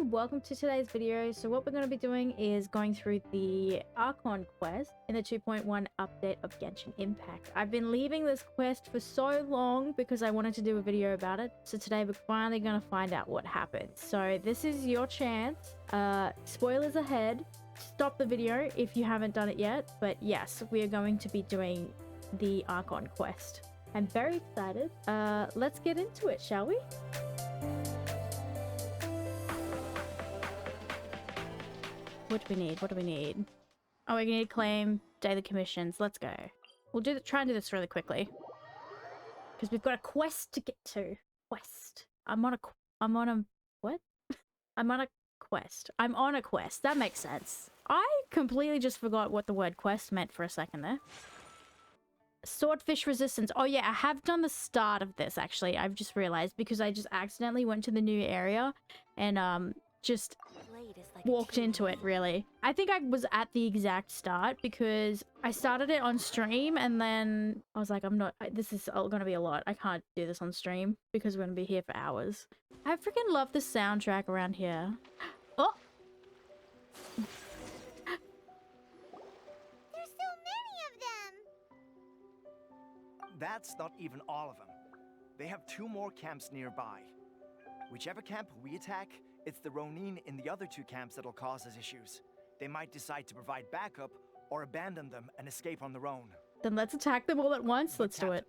everybody, welcome to today's video. So what we're going to be doing is going through the Archon Quest in the 2.1 update of Genshin Impact. I've been leaving this quest for so long because I wanted to do a video about it. So today we're finally going to find out what happened. So this is your chance. Spoilers ahead. Stop the video if you haven't done it yet. But yes, we are going to be doing the Archon Quest. I'm very excited. Let's get into it, shall we? What do we need? What do we need? Oh, we need to claim daily commissions. Let's go. We'll try and do this really quickly. Because we've got a quest to get to. Quest. I'm on a what? I'm on a quest. I'm on a quest. That makes sense. I completely just forgot what the word quest meant for a second there. Swordfish resistance. Oh yeah, I have done the start of this actually. I've just realized because I just accidentally went to the new area and just walked into it, really. I think I was at the exact start because I started it on stream and then I was like, this is gonna be a lot. I can't do this on stream because we're gonna be here for hours. I freaking love the soundtrack around here. Oh! There's so many of them! That's not even all of them. They have 2 more camps nearby. Whichever camp we attack, it's the Ronin in the other 2 camps that'll cause us issues. They might decide to provide backup or abandon them and escape on their own. Then let's attack them all at once. Let's do it.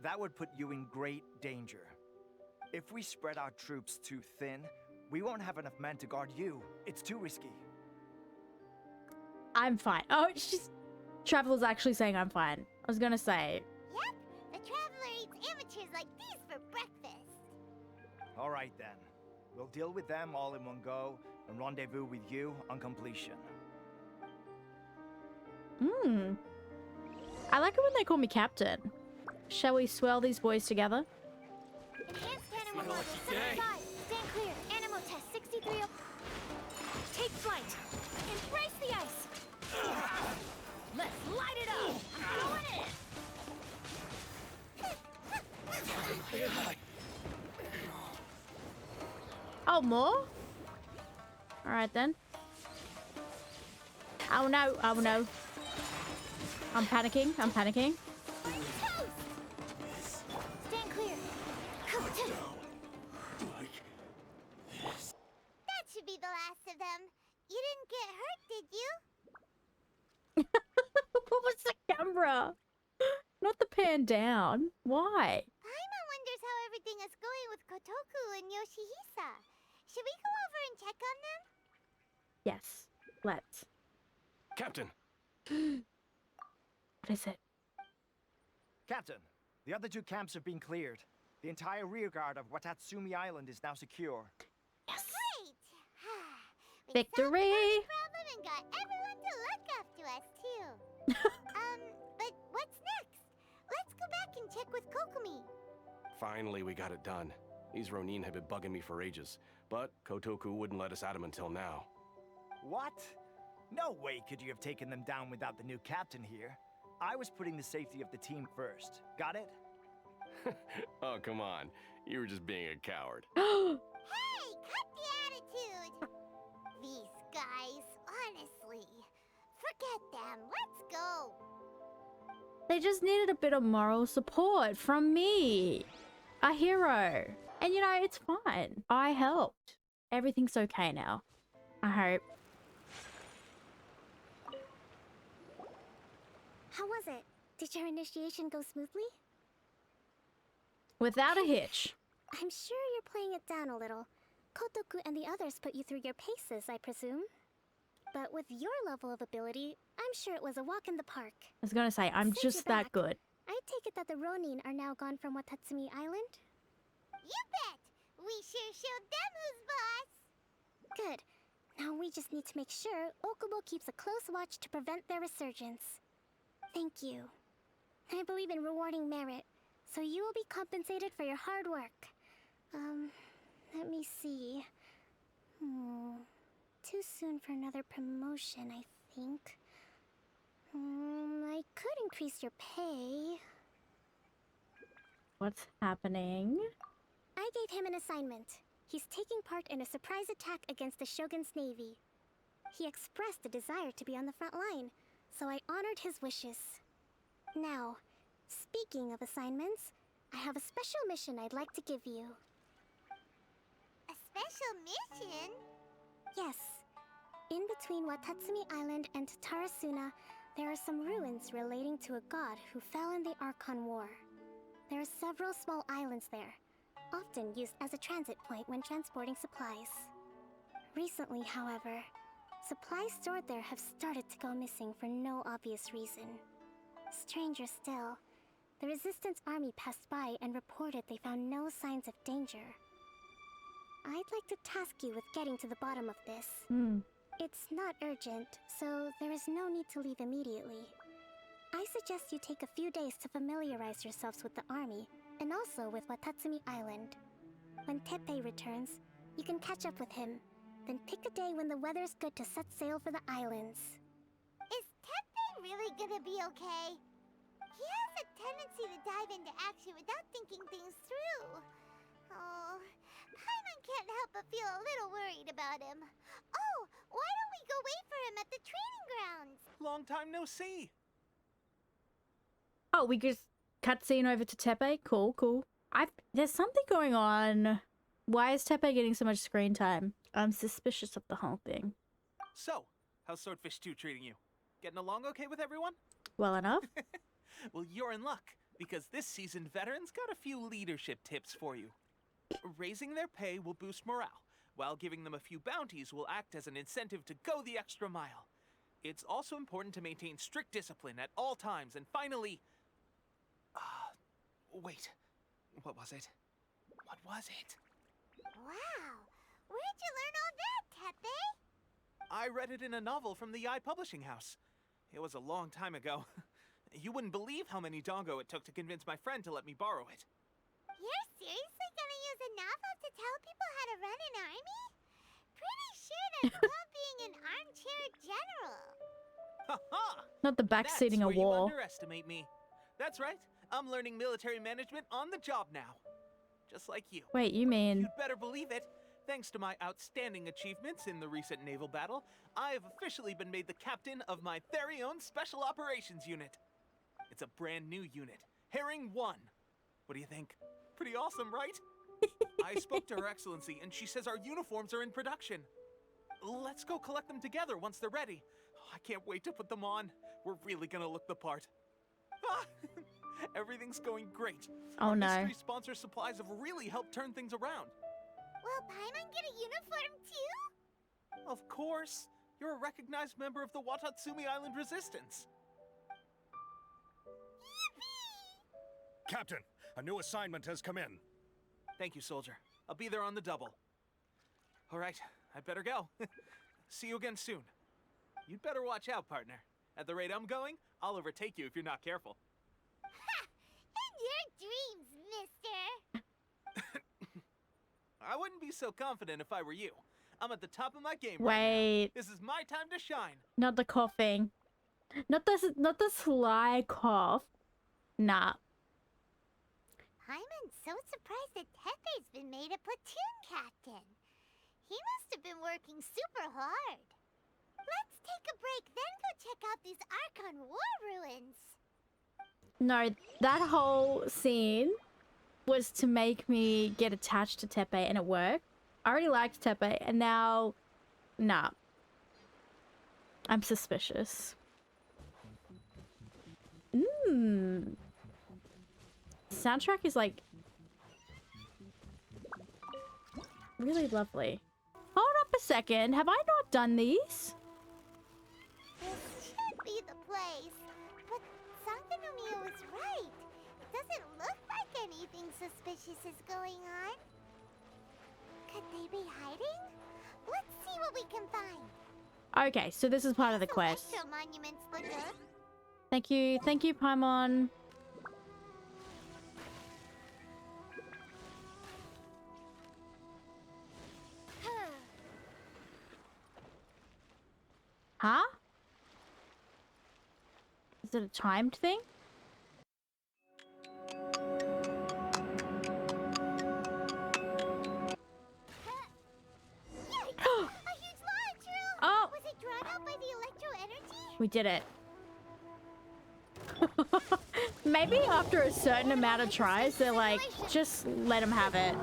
That would put you in great danger. If we spread our troops too thin, we won't have enough men to guard you. It's too risky. I'm fine. Oh, it's just... Traveler's actually saying I'm fine. I was gonna say... Yep, the Traveler eats amateurs like these for breakfast. Alright then. We'll deal with them all in one go and rendezvous with you on completion. I like it when they call me Captain. Shall we swell these boys together? Enhanced animal model 75. Stand clear. Animal test 63. Take flight. Embrace the ice. Let's light it up. I'm going in. Oh, more? Alright then. Oh no, oh no. I'm panicking, I'm panicking. Stand clear. That should be the last of them. You didn't get hurt, did you? What was the camera? Not the pan down. Why? Paimon wonders how everything is going with Kotoku and Yoshihisa. Should we go over and check on them? Yes, let's. Captain! What is it? Captain, the other 2 camps have been cleared. The entire rearguard of Watatsumi Island is now secure. Yes! Great! We Victory! solved the problem and got everyone to look after us, too. But what's next? Let's go back and check with Kokomi. Finally, we got it done. These Ronin have been bugging me for ages, but Kotoku wouldn't let us at him until now. What? No way could you have taken them down without the new captain here. I was putting the safety of the team first. Got it? Oh, come on. You were just being a coward. Hey, cut the attitude! These guys, honestly. Forget them. Let's go. They just needed a bit of moral support from me. A hero. And you know, it's fine. I helped. Everything's okay now. I hope. How was it? Did your initiation go smoothly? Without a hitch. I'm sure you're playing it down a little. Kotoku and the others put you through your paces, I presume. But with your level of ability, I'm sure it was a walk in the park. I was gonna say, I'm Since just you're that back, good. I take it that the Ronin are now gone from Watatsumi Island? You bet! We sure showed them who's boss! Good. Now we just need to make sure Okubo keeps a close watch to prevent their resurgence. Thank you. I believe in rewarding merit, so you will be compensated for your hard work. Let me see. Too soon for another promotion, I think. I could increase your pay. What's happening? I gave him an assignment. He's taking part in a surprise attack against the Shogun's navy. He expressed a desire to be on the front line, so I honored his wishes. Now, speaking of assignments, I have a special mission I'd like to give you. A special mission? Yes. In between Watatsumi Island and Tarasuna, there are some ruins relating to a god who fell in the Archon War. There are several small islands there, often used as a transit point when transporting supplies. Recently, however, supplies stored there have started to go missing for no obvious reason. Stranger still, the Resistance army passed by and reported they found no signs of danger. I'd like to task you with getting to the bottom of this. It's not urgent, so there is no need to leave immediately. I suggest you take a few days to familiarize yourselves with the army, and also with Watatsumi Island. When Teppei returns, you can catch up with him, then pick a day when the weather's good to set sail for the islands. Is Teppei really gonna be okay? He has a tendency to dive into action without thinking things through. Oh, Paimon can't help but feel a little worried about him. Oh, why don't we go wait for him at the training grounds? Long time no see. Oh, we just cutscene over to Teppei? Cool, cool. There's something going on. Why is Teppei getting so much screen time? I'm suspicious of the whole thing. So, how's Swordfish 2 treating you? Getting along okay with everyone? Well enough. Well, you're in luck, because this seasoned veteran's got a few leadership tips for you. Raising their pay will boost morale, while giving them a few bounties will act as an incentive to go the extra mile. It's also important to maintain strict discipline at all times, and finally... wait. What was it? What was it? Wow, where'd you learn all that, Teppei? I read it in a novel from the Yae Publishing House. It was a long time ago. You wouldn't believe how many dongo it took to convince my friend to let me borrow it. You're seriously gonna use a novel to tell people how to run an army? Pretty sure that's not being an armchair general. Ha ha! Not the backseating a That's where war. you underestimate me. That's right. I'm learning military management on the job now. Just like you. Wait, you mean... You'd better believe it. Thanks to my outstanding achievements in the recent naval battle, I have officially been made the captain of my very own Special Operations Unit. It's a brand new unit, Herring 1. What do you think? Pretty awesome, right? I spoke to Her Excellency, and she says our uniforms are in production. Let's go collect them together once they're ready. I can't wait to put them on. We're really gonna look the part. Everything's going great. Oh Our no. mystery sponsor supplies have really helped turn things around. Will Paimon get a uniform too? Of course. You're a recognized member of the Watatsumi Island Resistance. Captain, a new assignment has come in. Thank you, soldier. I'll be there on the double. All right, I better go. See you again soon. You'd better watch out, partner. At the rate I'm going, I'll overtake you if you're not careful. Ha! In your dreams, mister! I wouldn't be so confident if I were you. I'm at the top of my game right Wait. now. This is my time to shine. Not the coughing. Not the sly cough. Nah. Paimon's so surprised that Teppei's been made a platoon captain. He must have been working super hard. Let's take a break, then go check out these Archon War ruins. No, that whole scene was to make me get attached to Teppei, and it worked. I already liked Teppei, and now... Nah. I'm suspicious. Soundtrack is, like... really lovely. Hold up a second. Have I not done these? This should be the place. But Sankanomiya was right. It doesn't look like anything suspicious is going on. Could they be hiding? Let's see what we can find. Okay, so this is part of the quest. Electro monuments look good. Thank you, Paimon. Huh? Is it a timed thing? We did it. Maybe after a certain amount of tries, they're like, just let him have it.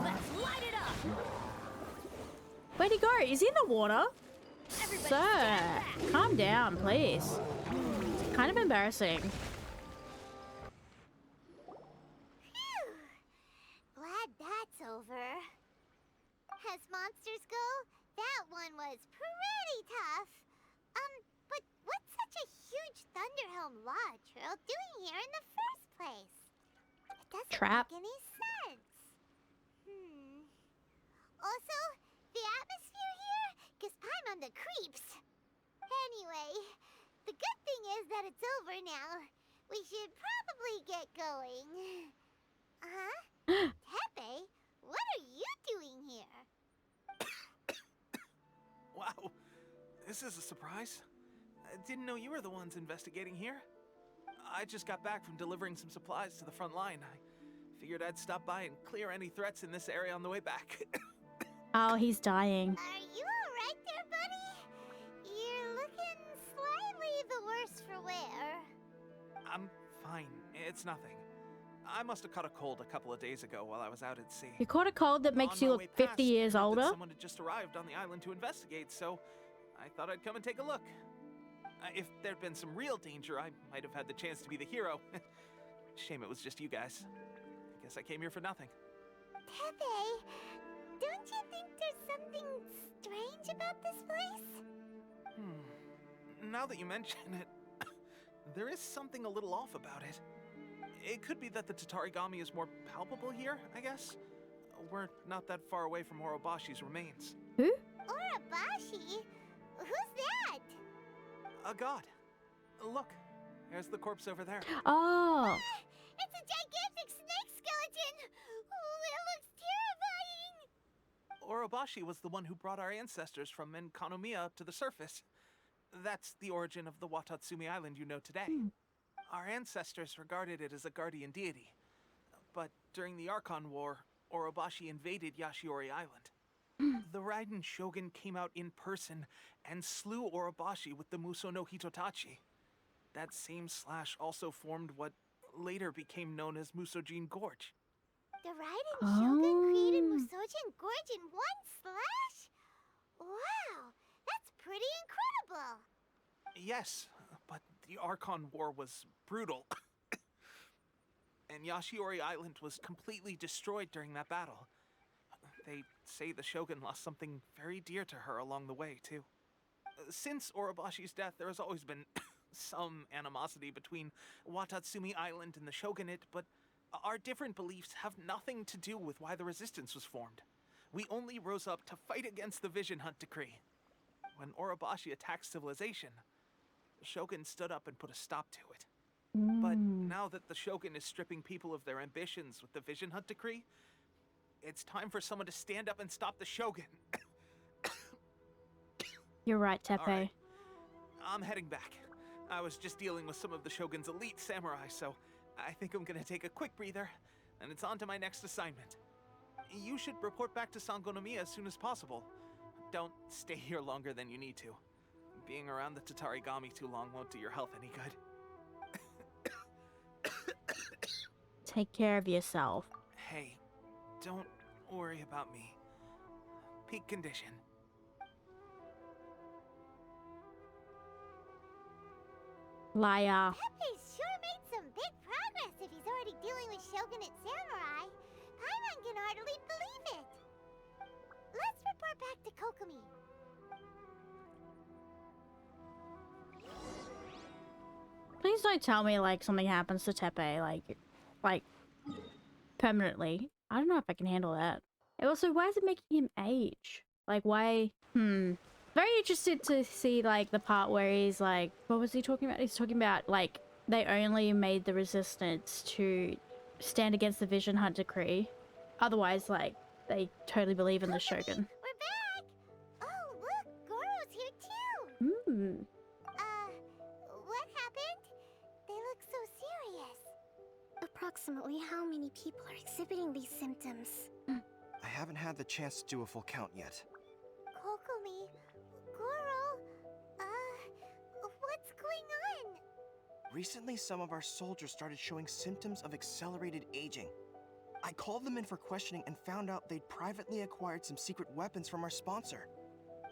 Let's light it up. Where'd he go? Is he in the water? Sir, calm down, please. It's kind of embarrassing. Phew. Glad that's over. As monsters go, that one was pretty tough. But what's such a huge Thunderhelm Lodge Earl doing here in the first place? It doesn't Trap. make any sense. Also, the atmosphere here gives Paimon on the creeps. Anyway, the good thing is that it's over now. We should probably get going. Teppei, what are you doing here? Wow, this is a surprise. I didn't know you were the ones investigating here. I just got back from delivering some supplies to the front line. I figured I'd stop by and clear any threats in this area on the way back. Oh, he's dying. Are you alright there, buddy? You're looking slightly the worse for wear. I'm fine. It's nothing. I must have caught a cold a couple of days ago while I was out at sea. You caught a cold that makes On you my look way 50 past, years I heard that older? Someone had just arrived on the island to investigate, so I thought I'd come and take a look. If there'd been some real danger, I might have had the chance to be the hero. Shame it was just you guys. I guess I came here for nothing. Teppei, don't you think there's something strange about this place? Now that you mention it, there is something a little off about it. It could be that the Tatarigami is more palpable here, I guess. We're not that far away from Orobashi's remains. Who? Orobashi? Who's that? A god. Look, there's the corpse over there. Oh. It's a gigantic snake skeleton! Oh, it looks terrifying! Orobashi was the one who brought our ancestors from Enkanomiya up to the surface. That's the origin of the Watatsumi Island you know today. Our ancestors regarded it as a guardian deity. But during the Archon War, Orobashi invaded Yashiori Island. The Raiden Shogun came out in person and slew Orobashi with the Muso no Hitotachi. That same slash also formed what later became known as Musojin Gorge. The Raiden Shogun created Musojin Gorge in one slash? Wow, that's pretty incredible! Yes, but the Archon War was brutal. And Yashiori Island was completely destroyed during that battle. They say the Shogun lost something very dear to her along the way, too. Since Orobashi's death, there has always been some animosity between Watatsumi Island and the Shogunate, but our different beliefs have nothing to do with why the resistance was formed. We only rose up to fight against the Vision Hunt Decree. When Orobashi attacked civilization, the Shogun stood up and put a stop to it. But now that the Shogun is stripping people of their ambitions with the Vision Hunt Decree, it's time for someone to stand up and stop the Shogun. You're right, Teppei. All right. I'm heading back. I was just dealing with some of the Shogun's elite samurai, so I think I'm gonna take a quick breather, and it's on to my next assignment. You should report back to Sangonomiya as soon as possible. Don't stay here longer than you need to. Being around the Tatarigami too long won't do your health any good. Take care of yourself. Hey, don't worry about me. Peak condition. Liar. Teppei sure made some big progress if he's already dealing with Shogunate samurai. Paimon can hardly believe it. Let's report back to Kokomi. Please don't tell me, like, something happens to Teppei, like, permanently. I don't know if I can handle that. And also, why is it making him age? Like, why? Very interested to see, like, the part where he's, like, what was he talking about? He's talking about, like, they only made the resistance to stand against the Vision Hunt Decree. Otherwise, like, they totally believe in the Shogun. We're back! Oh, look, Goro's here too! What happened? They look so serious. Approximately how many people are exhibiting these symptoms? I haven't had the chance to do a full count yet. Kokomi, Goro, what's Recently, some of our soldiers started showing symptoms of accelerated aging. I called them in for questioning and found out they'd privately acquired some secret weapons from our sponsor.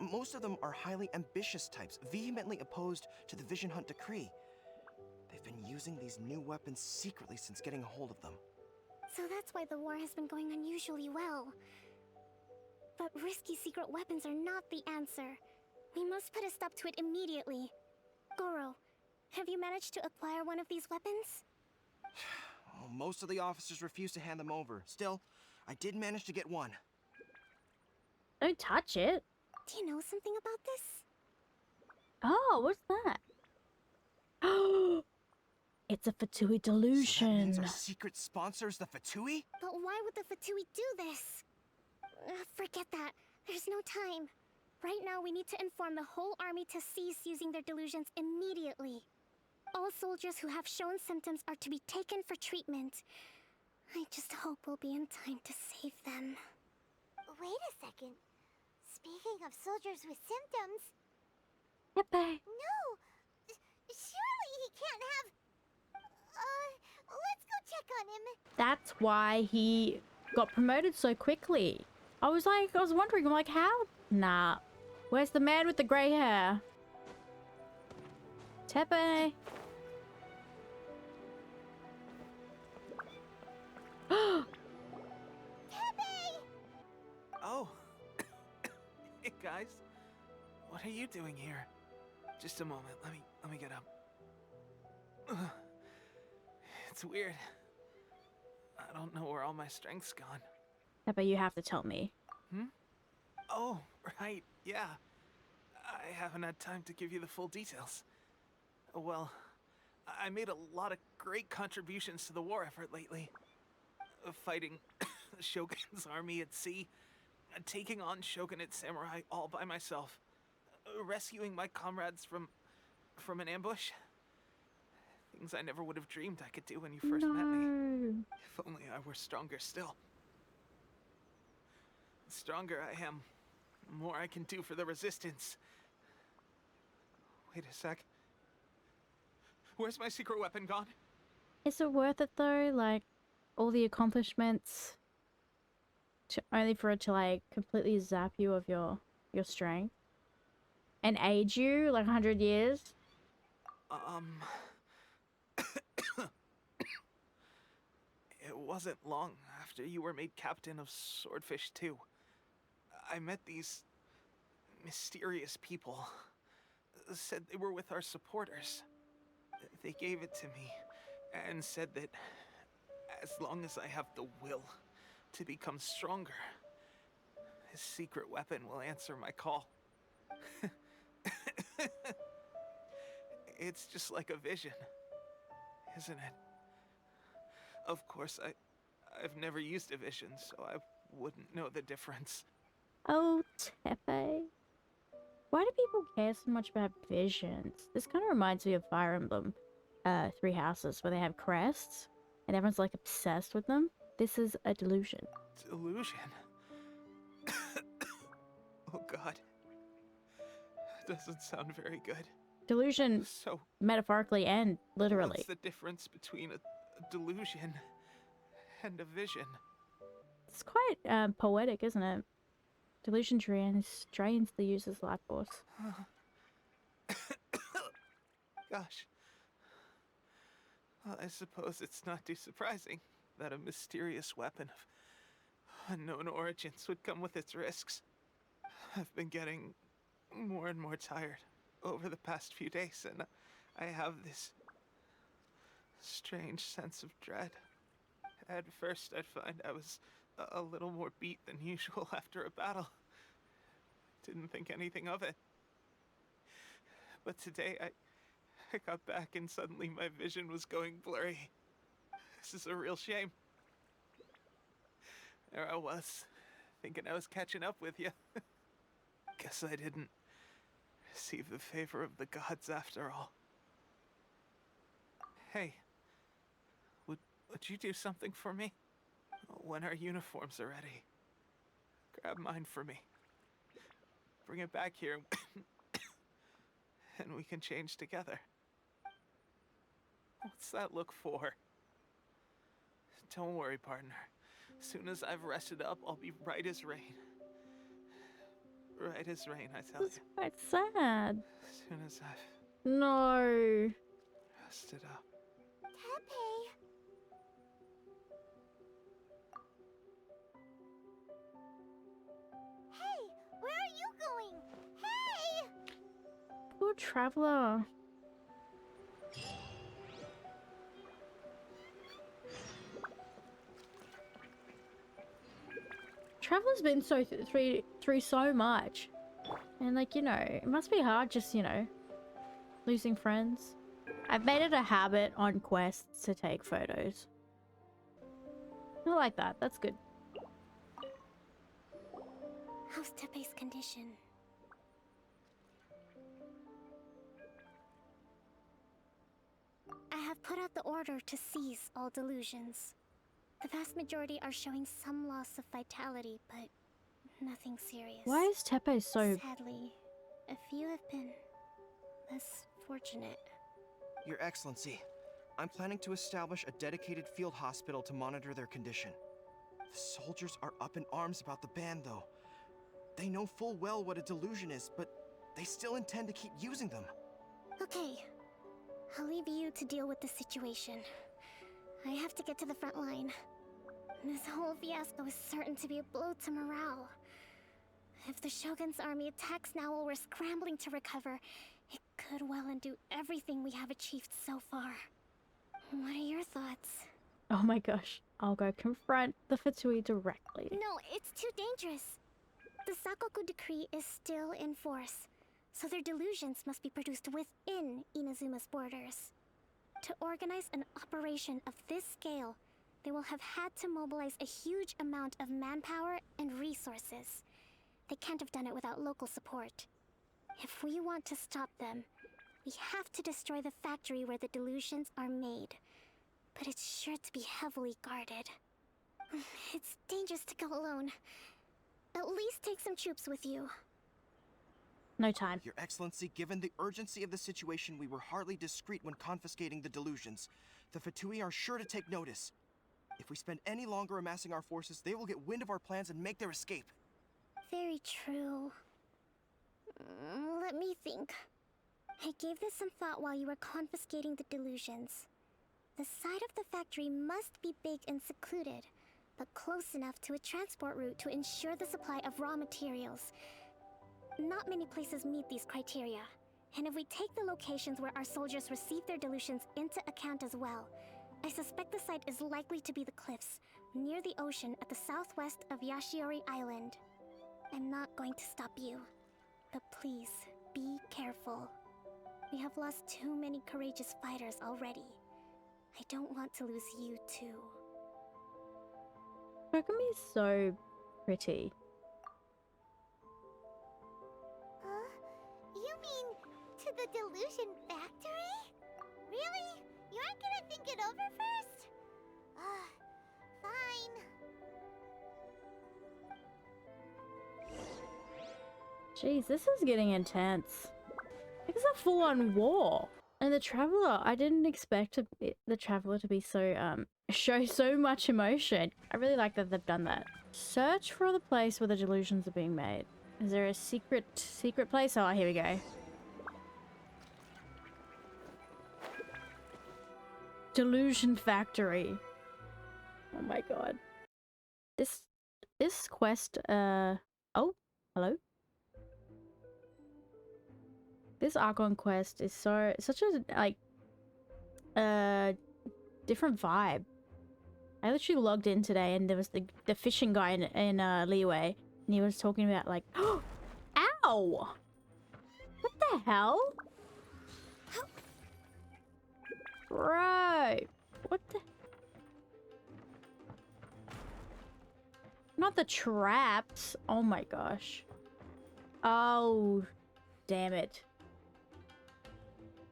Most of them are highly ambitious types, vehemently opposed to the Vision Hunt decree. They've been using these new weapons secretly since getting a hold of them. So that's why the war has been going unusually well. But risky secret weapons are not the answer. We must put a stop to it immediately. Goro, have you managed to acquire one of these weapons? Oh, most of the officers refuse to hand them over. Still, I did manage to get one. Don't touch it. Do you know something about this? Oh, what's that? Oh, it's a Fatui delusion. So that means our secret sponsor is the Fatui? But why would the Fatui do this? Forget that. There's no time. Right now, we need to inform the whole army to cease using their delusions immediately. All soldiers who have shown symptoms are to be taken for treatment. I just hope we'll be in time to save them. Wait a second. Speaking of soldiers with symptoms... Teppei. No! Surely he can't have... let's go check on him. That's why he got promoted so quickly. I was wondering, I'm like, how? Nah. Where's the man with the grey hair? Teppei. Teppei! Oh. Hey guys. What are you doing here? Just a moment. Let me get up. Ugh. It's weird. I don't know where all my strength's gone. Teppei, you have to tell me. Oh, right. Yeah. I haven't had time to give you the full details. Well, I made a lot of great contributions to the war effort lately. Fighting the Shogun's army at sea, taking on Shogunate samurai all by myself, rescuing my comrades from an ambush. Things I never would have dreamed I could do when you first met me. If only I were stronger still. The stronger I am, the more I can do for the resistance. Wait a sec. Where's my secret weapon gone? Is it worth it though? Like, all the accomplishments only for it to like completely zap you of your strength and age you like 100 years? It wasn't long after you were made captain of Swordfish 2. I met these mysterious people. Said they were with our supporters. They gave it to me and said that as long as I have the will to become stronger, his secret weapon will answer my call. It's just like a vision, isn't it? Of course, I've never used a vision, so I wouldn't know the difference. Oh, Teppei. Why do people care so much about visions? This kind of reminds me of Fire Emblem Three Houses, where they have crests, and everyone's like obsessed with them. This is a delusion. Delusion? Oh god. Doesn't sound very good. Delusion, So, metaphorically and literally. what's the difference between a delusion and a vision? It's quite poetic, isn't it? Delusion drains the user's life force. Gosh. Well, I suppose it's not too surprising that a mysterious weapon of unknown origins would come with its risks. I've been getting more and more tired over the past few days, and I have this strange sense of dread. At first, I'd find I was a little more beat than usual after a battle. Didn't think anything of it. But today, I got back and suddenly my vision was going blurry. This is a real shame. There I was, thinking I was catching up with you. Guess I didn't receive the favor of the gods after all. Hey, would you do something for me? When our uniforms are ready, grab mine for me. Bring it back here, and we can change together. What's that look for? Don't worry, partner. Soon as I've rested up, I'll be right as rain. Right as rain, I tell you. That's quite sad. Soon as I've No. rested up. Teppei. Hey, where are you going? Hey! Poor traveler. Traveler's been through so much, and like, you know, it must be hard just, you know, losing friends. I've made it a habit on quests to take photos. I like that. That's good. How's Teppei's condition? I have put out the order to seize all delusions. The vast majority are showing some loss of vitality, but nothing serious. Why is Teppei so... Sadly, a few have been less fortunate. Your Excellency, I'm planning to establish a dedicated field hospital to monitor their condition. The soldiers are up in arms about the ban, though. They know full well what a delusion is, but they still intend to keep using them. Okay, I'll leave you to deal with the situation. I have to get to the front line. This whole fiasco is certain to be a blow to morale. If the Shogun's army attacks now while we're scrambling to recover, it could well undo everything we have achieved so far. What are your thoughts? Oh my gosh. I'll go confront the Fatui directly. No, it's too dangerous. The Sakoku decree is still in force, so their delusions must be produced within Inazuma's borders. To organize an operation of this scale, they will have had to mobilize a huge amount of manpower and resources. They can't have done it without local support. If we want to stop them, we have to destroy the factory where the delusions are made. But it's sure to be heavily guarded. It's dangerous to go alone. At least take some troops with you. No time. Your Excellency, given the urgency of the situation, we were hardly discreet when confiscating the delusions. The Fatui are sure to take notice. If we spend any longer amassing our forces, they will get wind of our plans and make their escape. Very true. Let me think. I gave this some thought while you were confiscating the delusions. The side of the factory must be big and secluded, but close enough to a transport route to ensure the supply of raw materials. Not many places meet these criteria, and if we take the locations where our soldiers receive their delusions into account as well, I suspect the site is likely to be the cliffs, near the ocean at the southwest of Yashiori Island. I'm not going to stop you, but please, be careful. We have lost too many courageous fighters already. I don't want to lose you too. Kokomi is so pretty. You mean to the Delusion factory? Really? You aren't gonna think it over first? Fine. Jeez, this is getting intense. It's a full-on war. And the Traveler, I didn't expect the Traveler to be so, show so much emotion. I really like that they've done that. Search for the place where the delusions are being made. Is there a secret place? Oh, here we go. Delusion Factory. Oh my god. This quest, oh, hello? This Archon Quest is such a, like, different vibe. I literally logged in today and there was the fishing guy in Leeway, and he was talking about, like, ow! What the hell? Bro! What the? Not the traps! Oh my gosh. Oh, damn it.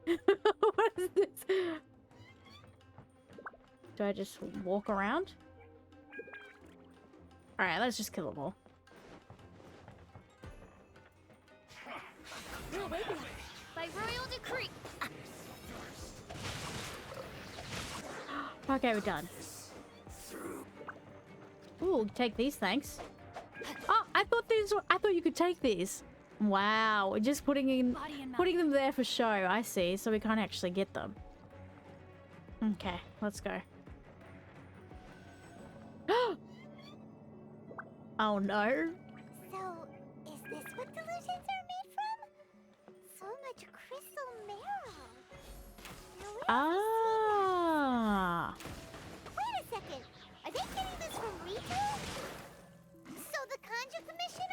What is this? Do I just walk around? Alright, let's just kill them all. By royal decree. Okay, we're done. Ooh, take these, thanks. Oh, I thought you could take these. Wow, we're just putting them there for show. I see, so we can't actually get them. Okay, let's go. Oh no. So, is this what delusions are made from? So much crystal marrow. Now, where Ah. Wait a second. Are they getting this from retail? So the Kujou Commission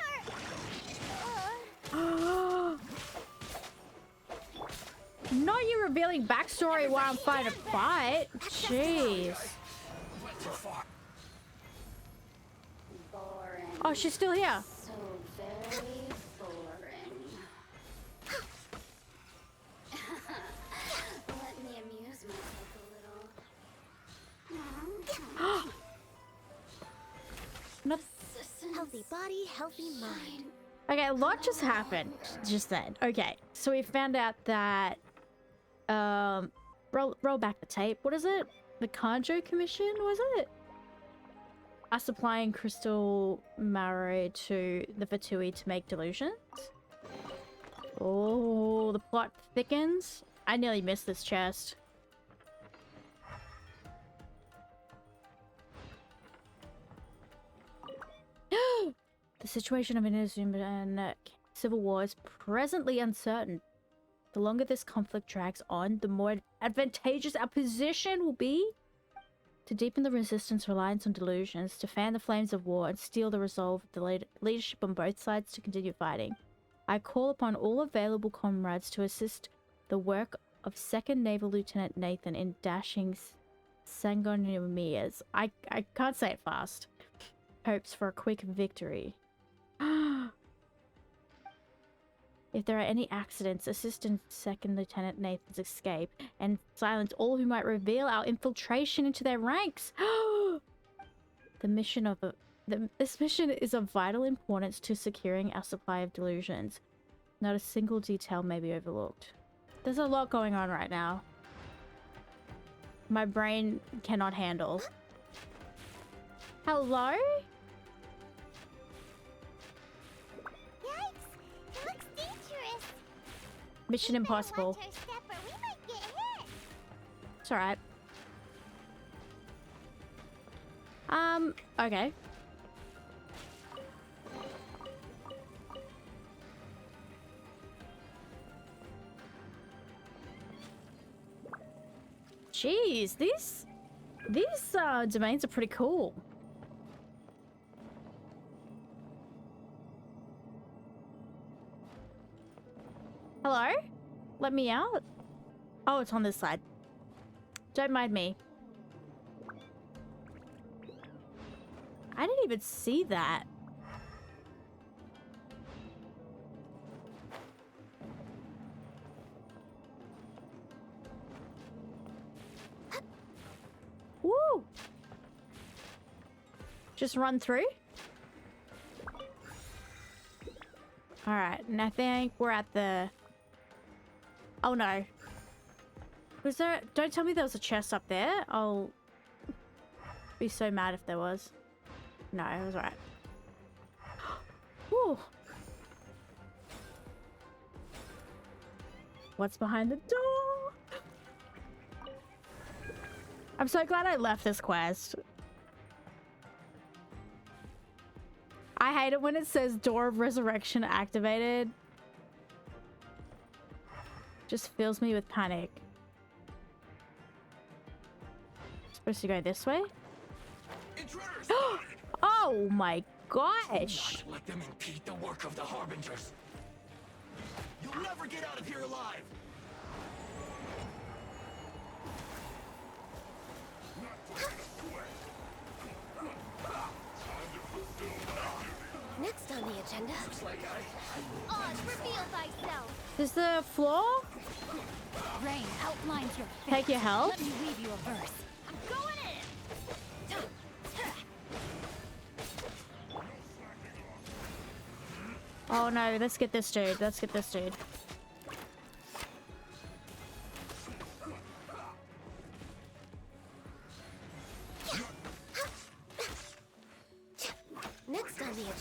are... Not you revealing backstory while I'm fighting a fight. Jeez. Oh, she's still here. So very boring. Let me amuse myself a little. Not Healthy body, healthy mind. okay, a lot just happened just then. Okay, so we found out that roll back the tape. What is it? The Kujou Commission, was it? Are supplying crystal marrow to the Fatui to make delusions? Oh, the plot thickens. I nearly missed this chest. The situation of Inazuma and civil war is presently uncertain. The longer this conflict drags on, the more advantageous our position will be. To deepen the resistance reliance on delusions, to fan the flames of war, and steel the resolve of the leadership on both sides to continue fighting. I call upon all available comrades to assist the work of 2nd Naval Lieutenant Nathan in dashing Sangonomias. I can't say it fast. Hopes for a quick victory. If there are any accidents, assist in 2nd Lieutenant Nathan's escape and silence all who might reveal our infiltration into their ranks. This mission is of vital importance to securing our supply of delusions. Not a single detail may be overlooked. There's a lot going on right now. My brain cannot handle. Hello? Mission impossible. It's alright. Okay. Jeez, these domains are pretty cool. Hello? Let me out? Oh, it's on this side. Don't mind me. I didn't even see that. Woo! Just run through? Alright, and I think we're at the... Oh no. Was there... Don't tell me there was a chest up there. I'll be so mad if there was. No, it was alright. Whew. What's behind the door? I'm so glad I left this quest. I hate it when it says Door of Resurrection activated. Just fills me with panic. Supposed to go this way? Oh my gosh! Let them impede the work of the Harbingers. You'll never get out of here alive. Next on the agenda. Oz, reveal thyself. Is the floor? Rain outlines your fate. Take your health? Let me weave you a verse. I'm going in! Oh no, let's get this dude. Let's get this dude.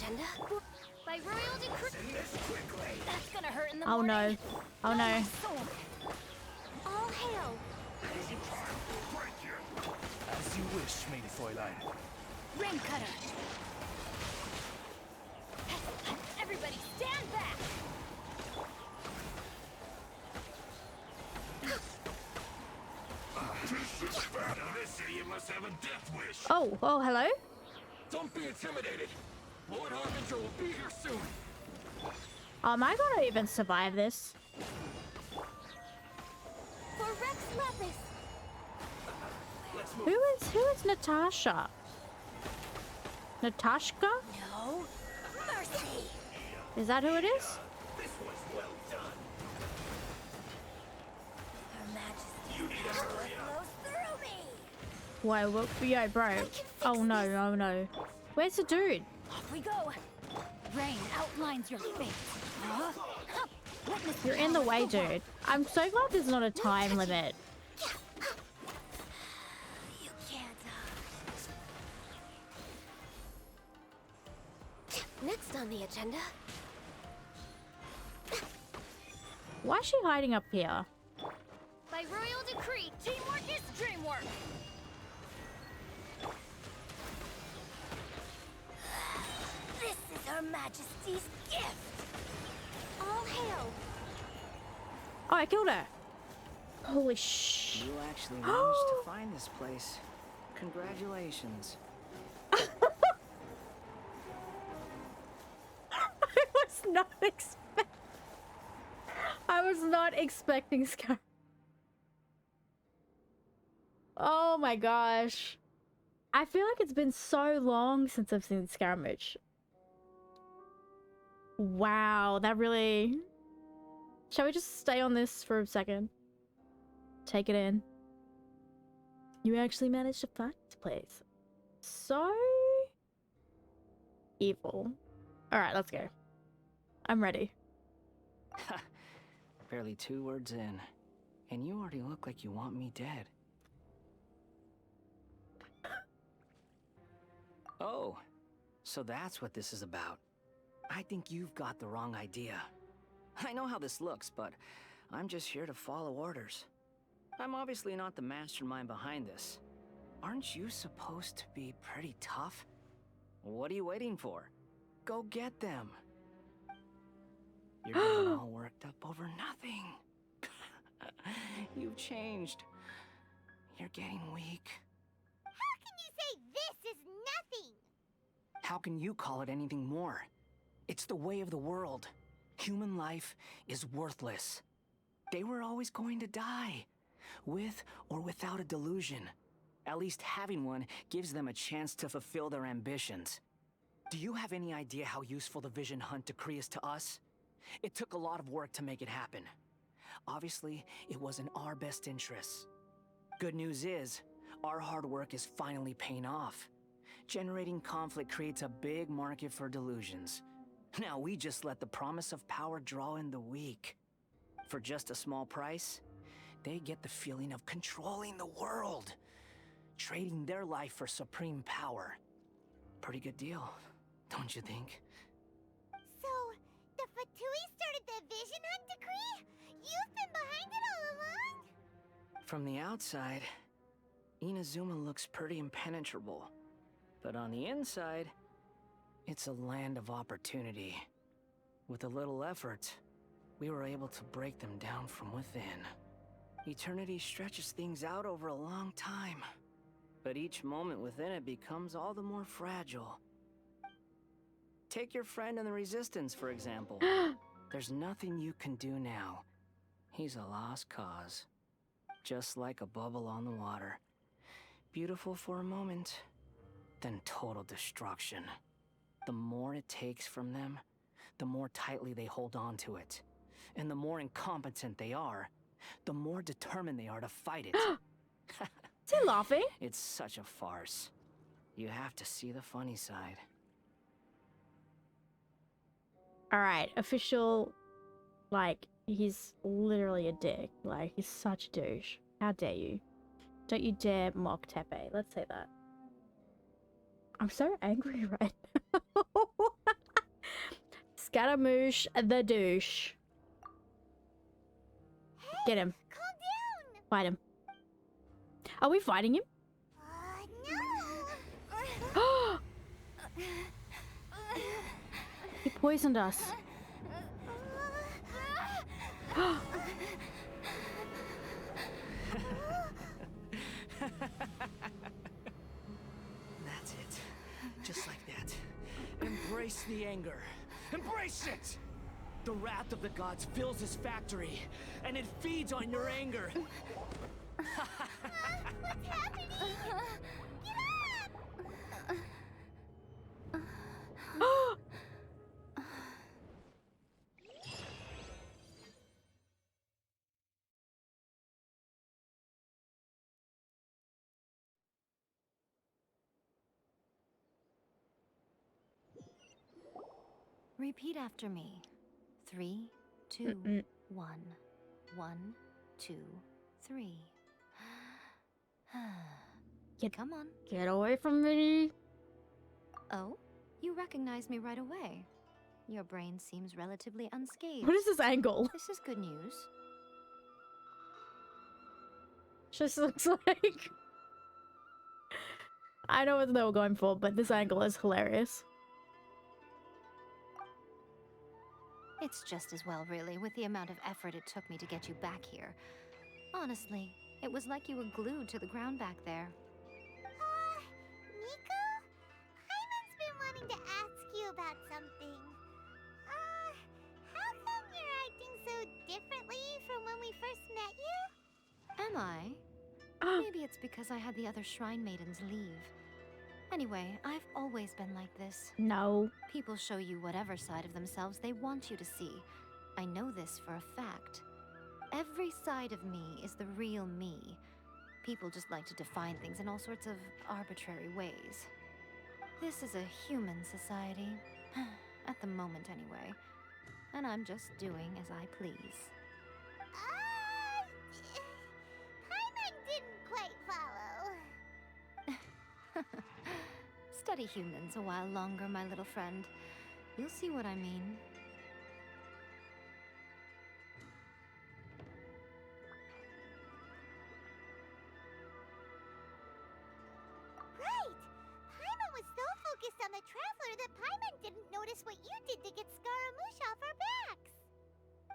agenda? By royal decree. Send this quickly. That's gonna hurt in the Oh morning. no. Oh no. All hail! As you wish, main Fräulein. Rain cutter. Everybody stand back. Now this idiot must have a death wish. Oh, oh, hello? Don't be intimidated. Lord Harbinger will be here soon. Oh, am I gonna even survive this? For Rex Lapis! Let's move. Who is Natasha? Natashka? No mercy. Is that who it is? This was well done. Her Majesty You need to hurry up. flows through me. Why, what? Yeah, bro. Oh no, oh no. Where's the dude? Off we go. Rain outlines your fate. Huh? Witness You're in the way, dude. I'm so glad there's not a time limit. You can't. Next on the agenda. Why is she hiding up here? By royal decree, teamwork is dreamwork. This is Her Majesty's gift. All hail! Oh, I killed her. Holy sh! You actually managed to find this place. Congratulations. I was not expecting Scar. Oh my gosh. I feel like it's been so long since I've seen Scaramouche. Wow, that really... Shall we just stay on this for a second? Take it in. You actually managed to find this place. So... evil. Alright, let's go. I'm ready. Barely 2 words in, and you already look like you want me dead. Oh, so that's what this is about. I think you've got the wrong idea. I know how this looks, but I'm just here to follow orders. I'm obviously not the mastermind behind this. Aren't you supposed to be pretty tough? What are you waiting for? Go get them. You're getting all worked up over nothing. You've changed. You're getting weak. How can you say this is nothing? How can you call it anything more? It's the way of the world. Human life is worthless. They were always going to die, with or without a delusion. At least having one gives them a chance to fulfill their ambitions. Do you have any idea how useful the Vision Hunt decree is to us? It took a lot of work to make it happen. Obviously, it was in our best interests. Good news is, our hard work is finally paying off. Generating conflict creates a big market for delusions. Now we just let the promise of power draw in the weak. For just a small price, they get the feeling of controlling the world. Trading their life for supreme power. Pretty good deal, don't you think? So, the Fatui started the Vision Hunt decree? You've been behind it all along? From the outside, Inazuma looks pretty impenetrable. But on the inside, it's a land of opportunity. With a little effort, we were able to break them down from within. Eternity stretches things out over a long time, but each moment within it becomes all the more fragile. Take your friend in the Resistance, for example. There's nothing you can do now. He's a lost cause. Just like a bubble on the water. Beautiful for a moment, then total destruction. The more it takes from them, the more tightly they hold on to it. And the more incompetent they are, the more determined they are to fight it. Is he laughing? It's such a farce. You have to see the funny side. Alright, official, like, he's literally a dick. Like, he's such a douche. How dare you? Don't you dare mock Teppei. Let's say that. I'm so angry right now. Scaramouche the douche. Get him. Calm down! Fight him. Are we fighting him? No! He poisoned us. That's it. Just like that. Embrace the anger. Embrace it! The wrath of the gods fills this factory, and it feeds on your anger. What's happening? Get up! Repeat after me. 3, 2, 1. 1, 2, 3. Come on. Get away from me. Oh, you recognize me right away. Your brain seems relatively unscathed. What is this angle? This is good news. Just looks like... I know what they were going for, but this angle is hilarious. It's just as well, really, with the amount of effort it took me to get you back here. Honestly, it was like you were glued to the ground back there. Miko? Paimon's been wanting to ask you about something. How come you're acting so differently from when we first met you? Am I? Maybe it's because I had the other shrine maidens leave. Anyway, I've always been like this. No. People show you whatever side of themselves they want you to see. I know this for a fact. Every side of me is the real me. People just like to define things in all sorts of arbitrary ways. This is a human society. At the moment, anyway. And I'm just doing as I please. Paimon didn't quite follow. Study humans a while longer, my little friend. You'll see what I mean. Right! Paimon was so focused on the Traveler that Paimon didn't notice what you did to get Scaramouche off our backs.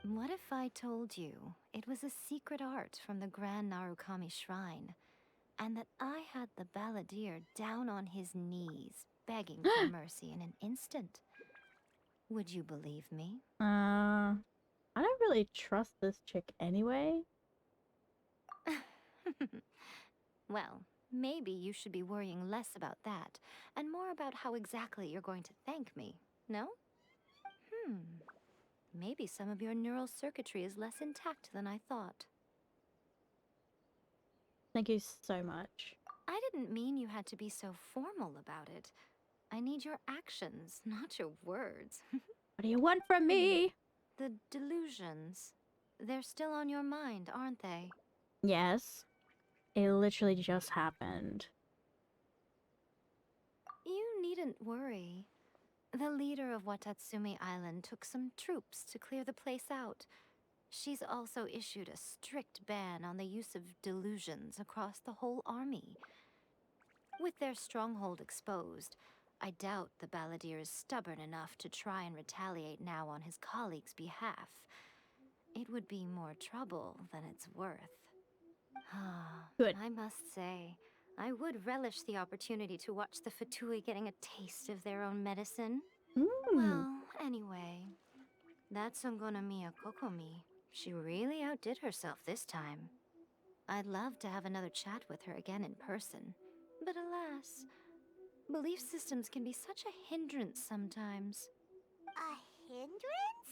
What if I told you it was a secret art from the Grand Narukami Shrine, and that I had the balladeer down on his knees, begging for mercy in an instant? Would you believe me? I don't really trust this chick anyway. Well, maybe you should be worrying less about that, and more about how exactly you're going to thank me, no? Maybe some of your neural circuitry is less intact than I thought. Thank you so much. I didn't mean you had to be so formal about it. I need your actions, not your words. What do you want from me? The delusions. They're still on your mind, aren't they? Yes. It literally just happened. You needn't worry. The leader of Watatsumi Island took some troops to clear the place out. She's also issued a strict ban on the use of delusions across the whole army. With their stronghold exposed, I doubt the balladeer is stubborn enough to try and retaliate now on his colleagues' behalf. It would be more trouble than it's worth. Good. I must say, I would relish the opportunity to watch the Fatui getting a taste of their own medicine. Well, anyway, that Songonomiya Kokomi, she really outdid herself this time. I'd love to have another chat with her again in person, but alas, belief systems can be such a hindrance sometimes. A hindrance?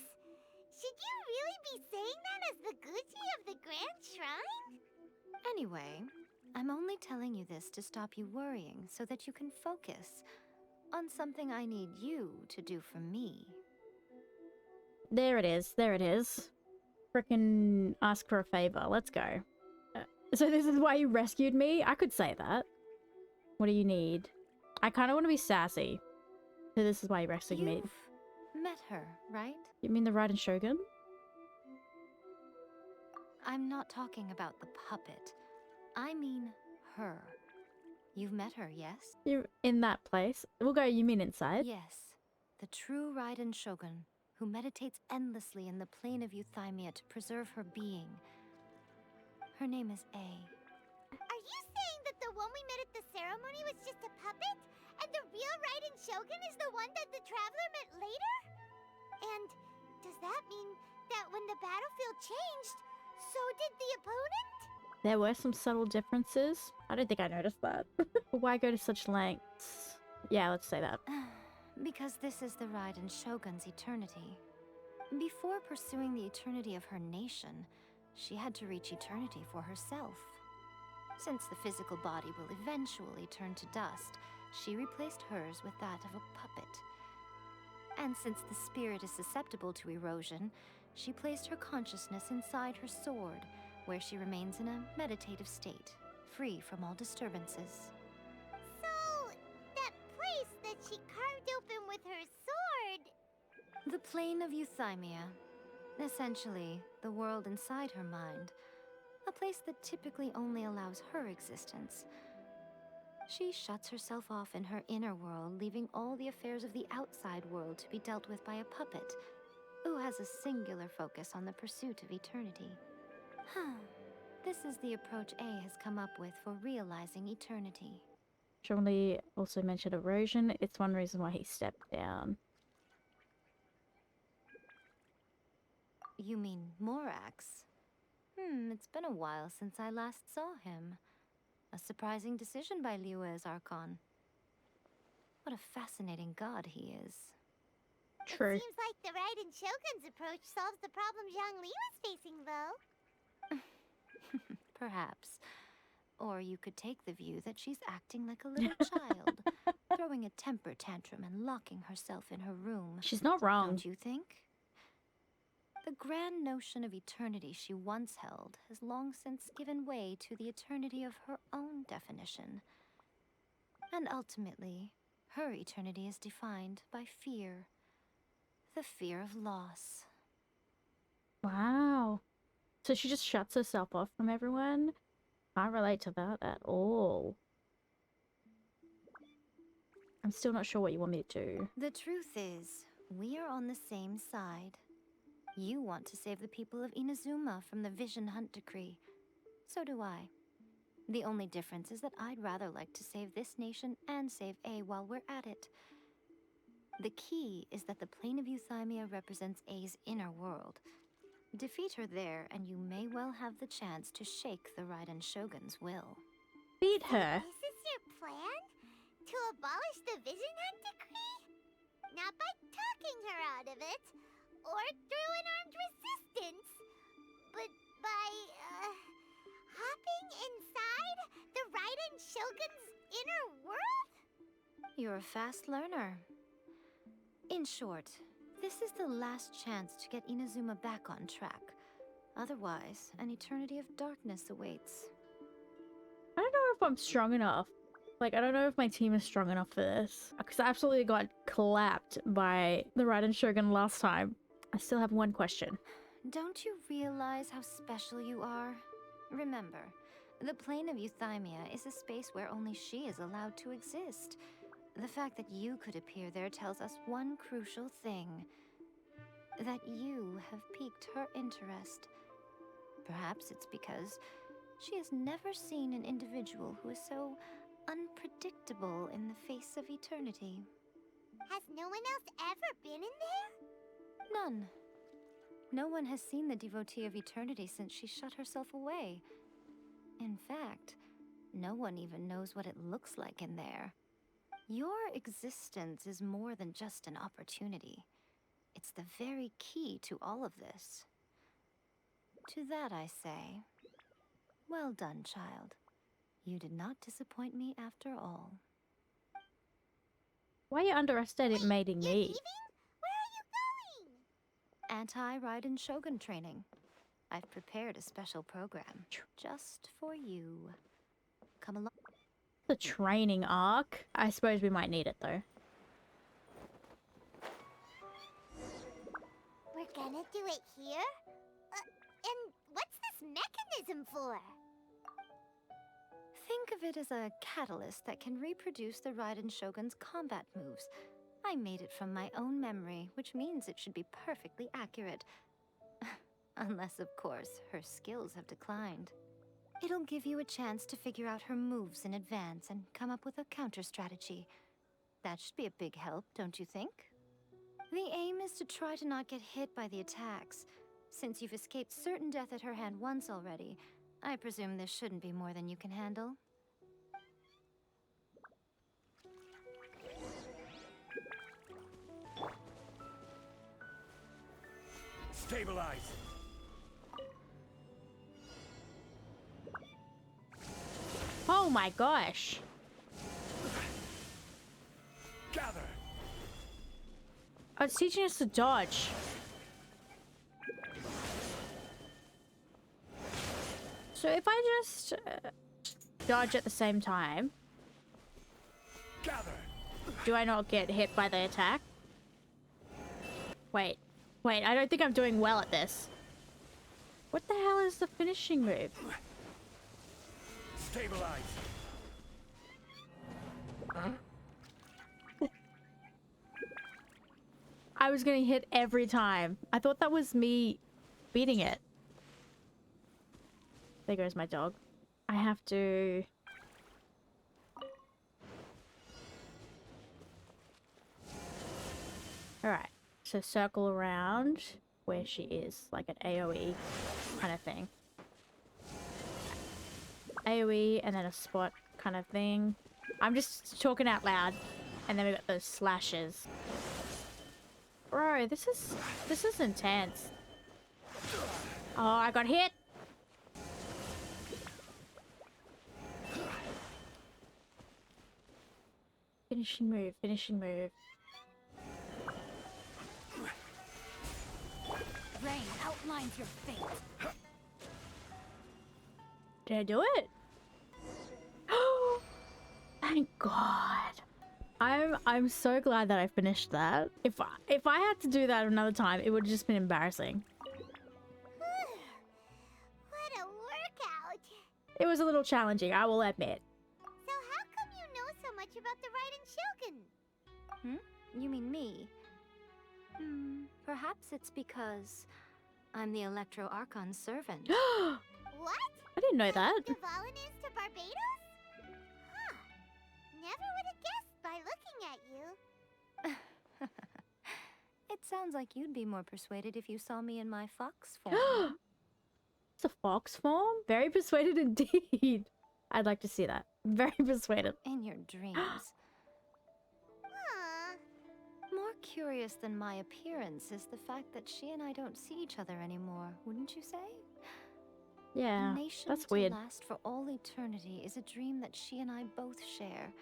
Should you really be saying that as the Gucci of the Grand Shrine? Anyway, I'm only telling you this to stop you worrying so that you can focus on something I need you to do for me. There it is. There it is. Frickin' ask for a favor. Let's go. So this is why you rescued me? I could say that. What do you need? I kind of want to be sassy. So this is why you rescued me. You've met her, right? You mean the Raiden Shogun? I'm not talking about the puppet. I mean her. You've met her, yes? You're in that place. We'll go, you mean inside? Yes. The true Raiden Shogun, who meditates endlessly in the plane of Euthymia to preserve her being. Her name is A. Are you saying that the one we met at the ceremony was just a puppet? And the real Raiden Shogun is the one that the Traveler met later? And does that mean that when the battlefield changed, so did the opponent? There were some subtle differences. I don't think I noticed that. But why go to such lengths? Yeah, let's say that. Because this is the Raiden Shogun's eternity. Before pursuing the eternity of her nation, she had to reach eternity for herself. Since the physical body will eventually turn to dust, she replaced hers with that of a puppet. And since the spirit is susceptible to erosion, she placed her consciousness inside her sword, where she remains in a meditative state, free from all disturbances. So, that place that she carved open with her sword... The plane of Euthymia. Essentially, the world inside her mind. A place that typically only allows her existence. She shuts herself off in her inner world, leaving all the affairs of the outside world to be dealt with by a puppet, who has a singular focus on the pursuit of eternity. This is the approach A has come up with for realizing eternity. Chun-Li also mentioned erosion. It's one reason why he stepped down. You mean Morax? It's been a while since I last saw him. A surprising decision by Liyue's Archon. What a fascinating god he is. True. It seems like the Raiden Shogun's approach solves the problem Zhongli was facing, though. Perhaps. Or you could take the view that she's acting like a little child, throwing a temper tantrum and locking herself in her room. She's not wrong. Don't you think? The grand notion of eternity she once held has long since given way to the eternity of her own definition. And ultimately, her eternity is defined by fear. The fear of loss. Wow. So she just shuts herself off from everyone? Can't relate to that at all. I'm still not sure what you want me to do. The truth is, we are on the same side. You want to save the people of Inazuma from the Vision Hunt Decree. So do I. The only difference is that I'd rather like to save this nation and save A while we're at it. The key is that the plane of Euthymia represents A's inner world. Defeat her there, and you may well have the chance to shake the Raiden Shogun's will. Beat her. This is your plan? To abolish the Vision Hunt Decree? Not by talking her out of it, or through an armed resistance, but by, hopping inside the Raiden Shogun's inner world? You're a fast learner. In short, this is the last chance to get Inazuma back on track. Otherwise, an eternity of darkness awaits. I don't know if I'm strong enough. Like, I don't know if my team is strong enough for this. Because I absolutely got clapped by the Raiden Shogun last time. I still have one question. Don't you realize how special you are? Remember, the plane of Euthymia is a space where only she is allowed to exist. The fact that you could appear there tells us one crucial thing. That you have piqued her interest. Perhaps it's because she has never seen an individual who is so unpredictable in the face of eternity. Has no one else ever been in there? None. No one has seen the devotee of eternity since she shut herself away. In fact, no one even knows what it looks like in there. Your existence is more than just an opportunity. It's the very key to all of this. To that I say, well done, child. You did not disappoint me after all. Why are you underestimating me? Leaving? Where are you going? Anti-Raiden Shogun training. I've prepared a special program just for you. Come along. The training arc. I suppose we might need it though. gonna do it here? And what's this mechanism for? Think of it as a catalyst that can reproduce the Raiden Shogun's combat moves. I made it from my own memory, which means it should be perfectly accurate. Unless, of course, her skills have declined. It'll give you a chance to figure out her moves in advance and come up with a counter strategy. That should be a big help, don't you think? The aim is to try to not get hit by the attacks. Since you've escaped certain death at her hand once already, I presume this shouldn't be more than you can handle. Stabilize! Oh my gosh. Gather! Oh, it's teaching us to dodge. So if I just dodge at the same time, Gather! do I not get hit by the attack? Wait, I don't think I'm doing well at this. What the hell is the finishing move? Stabilize! I was getting hit every time. I thought that was me beating it. There goes my dog. I have to... Alright, so circle around where she is, like an AoE kind of thing. AoE and then a spot kind of thing. I'm just talking out loud. And then we got those slashes. Bro, this is intense. Oh, I got hit. Finishing move, finishing move. Rain outlines your fate. Did I do it? Oh, thank God. I'm so glad that I finished that. If I had to do that another time, it would have just been embarrassing. What a workout! It was a little challenging, I will admit. So how come you know so much about the Raiden Shogun? You mean me? Perhaps it's because I'm the Electro Archon's servant. What? I didn't know that. Duvalin is to Barbados? Huh. Never would have guessed by looking at you. It sounds like you'd be more persuaded if you saw me in my fox form. It's a fox form? Very persuaded indeed. I'd like to see that. Very persuaded. In your dreams. More curious than my appearance is the fact that she and I don't see each other anymore, wouldn't you say? Yeah, A nation that's to weird. last for all eternity is a dream that she and I both share.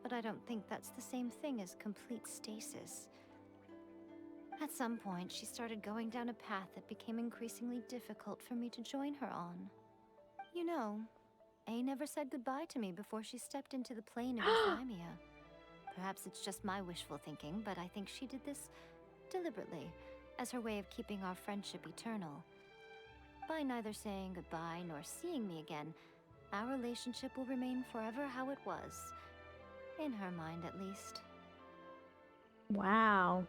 But I don't think that's the same thing as complete stasis. At some point, she started going down a path that became increasingly difficult for me to join her on. You know, A never said goodbye to me before she stepped into the plane of Euthymia. Perhaps it's just my wishful thinking, but I think she did this deliberately, as her way of keeping our friendship eternal. By neither saying goodbye nor seeing me again, our relationship will remain forever how it was. In her mind, at least. Wow.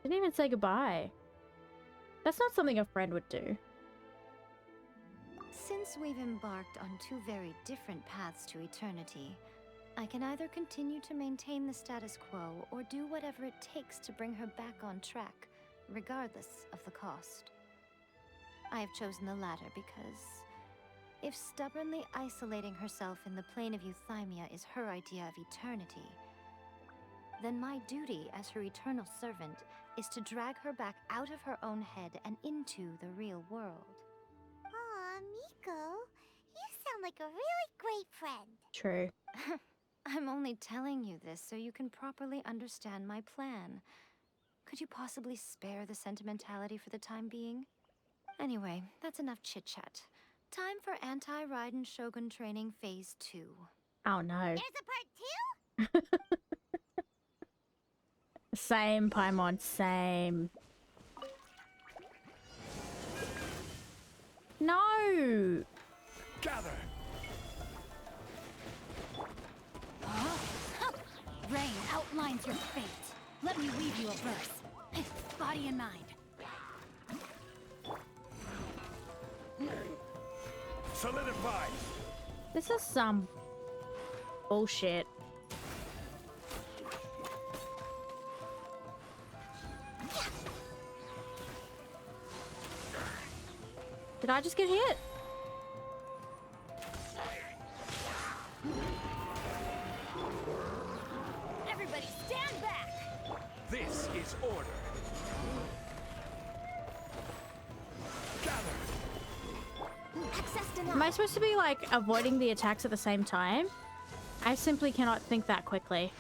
Didn't even say goodbye. That's not something a friend would do. Since we've embarked on two very different paths to eternity, I can either continue to maintain the status quo or do whatever it takes to bring her back on track, regardless of the cost. I have chosen the latter because if stubbornly isolating herself in the plane of Euthymia is her idea of eternity, then my duty as her eternal servant is to drag her back out of her own head and into the real world. Aw, Miko, you sound like a really great friend. True. I'm only telling you this so you can properly understand my plan. Could you possibly spare the sentimentality for the time being? Anyway, that's enough chit-chat. Time for anti-Raiden Shogun training phase 2. Oh no. There's a part 2? Same, Paimon, same. No! Gather! Rain outlines your fate. Let me weave you a verse. Body and mind. Solidify! This is some bullshit. Did I just get hit? Everybody stand back! This is order. Gather! Access denied. Am I supposed to be like avoiding the attacks at the same time? I simply cannot think that quickly.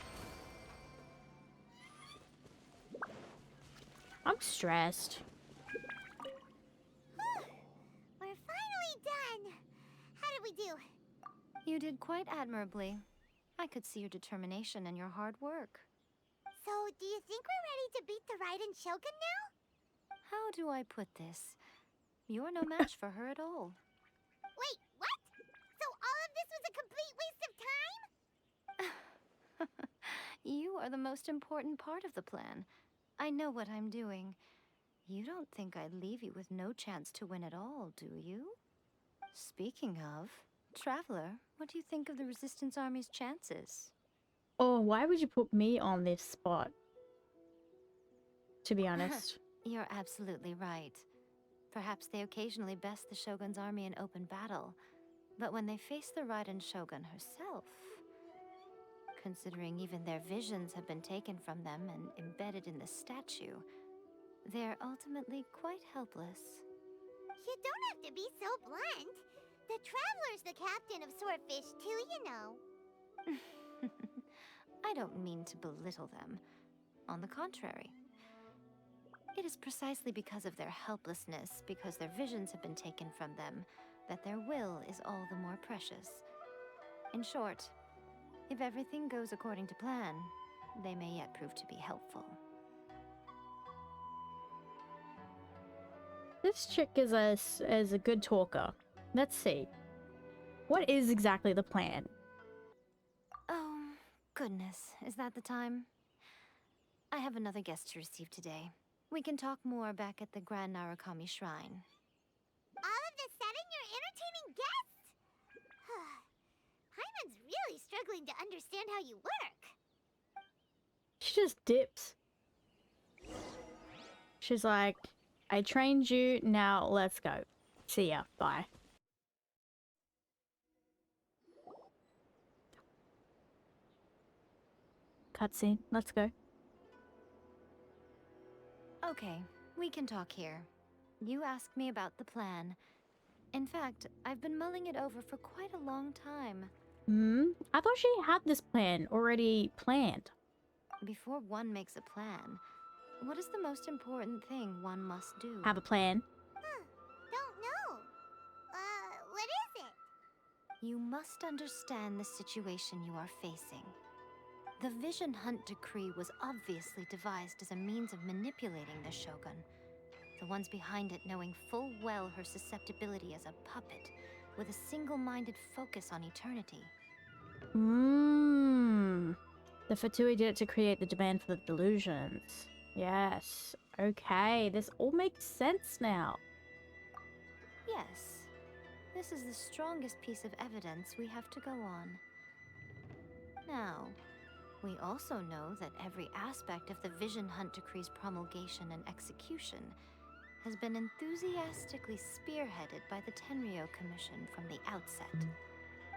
I'm stressed. We're finally done. How did we do? You did quite admirably. I could see your determination and your hard work. So, do you think we're ready to beat the Raiden Shogun now? How do I put this? You're no match for her at all. Wait, what? So all of this was a complete waste of time? You are the most important part of the plan. I know what I'm doing. You don't think I'd leave you with no chance to win at all, do you? Speaking of, Traveler, what do you think of the Resistance Army's chances? Oh, why would you put me on this spot? To be honest. You're absolutely right. Perhaps they occasionally best the Shogun's army in open battle, but when they face the Raiden Shogun herself, considering even their visions have been taken from them and embedded in the statue, they're ultimately quite helpless. You don't have to be so blunt. The Traveler's the captain of Swordfish too, you know. I don't mean to belittle them. On the contrary. It is precisely because of their helplessness, because their visions have been taken from them, that their will is all the more precious. In short, if everything goes according to plan, they may yet prove to be helpful. This chick is a good talker. Let's see. What is exactly the plan? Oh, goodness. Is that the time? I have another guest to receive today. We can talk more back at the Grand Narukami Shrine. All of a sudden, you're entertaining guests? Paimon's really struggling to understand how you work. She just dips. She's like, I trained you, now let's go. See ya, bye. Cutscene, let's go. Okay, we can talk here. You asked me about the plan. In fact, I've been mulling it over for quite a long time. I thought she had this plan already planned. Before one makes a plan, what is the most important thing one must do? Have a plan. Don't know. What is it? You must understand the situation you are facing. The Vision Hunt Decree was obviously devised as a means of manipulating the Shogun. The ones behind it knowing full well her susceptibility as a puppet, with a single-minded focus on eternity. The Fatui did it to create the demand for the Delusions. Yes. Okay, this all makes sense now. Yes. This is the strongest piece of evidence we have to go on. Now, we also know that every aspect of the Vision Hunt Decree's promulgation and execution has been enthusiastically spearheaded by the Tenryou Commission from the outset.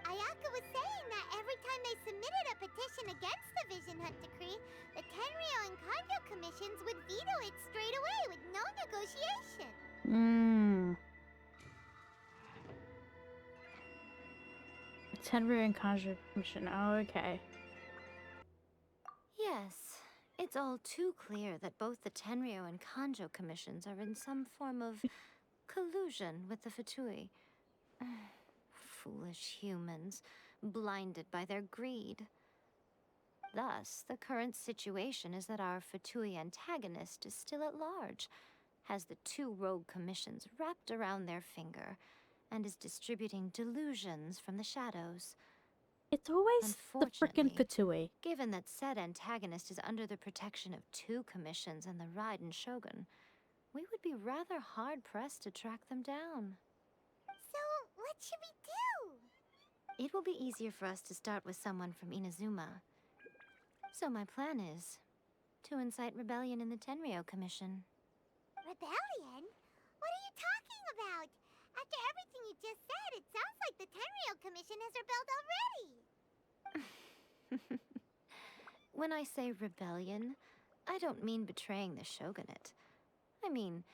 Ayaka was saying that every time they submitted a petition against the Vision Hunt Decree, the Tenryou and Kujou commissions would veto it straight away with no negotiation. Tenryou and Kujou Commission. Oh, okay. Yes, it's all too clear that both the Tenryou and Kujou commissions are in some form of collusion with the Fatui. Foolish humans, blinded by their greed. Thus, the current situation is that our Fatui antagonist is still at large, has the 2 rogue commissions wrapped around their finger and is distributing delusions from the shadows. It's always the frickin' Fatui. Given that said antagonist is under the protection of 2 commissions and the Raiden Shogun, we would be rather hard-pressed to track them down. So, what should we do? It will be easier for us to start with someone from Inazuma. So my plan is to incite rebellion in the Tenryou Commission. Rebellion? What are you talking about? After everything you just said, it sounds like the Tenryou Commission has rebelled already. When I say rebellion, I don't mean betraying the shogunate. I mean,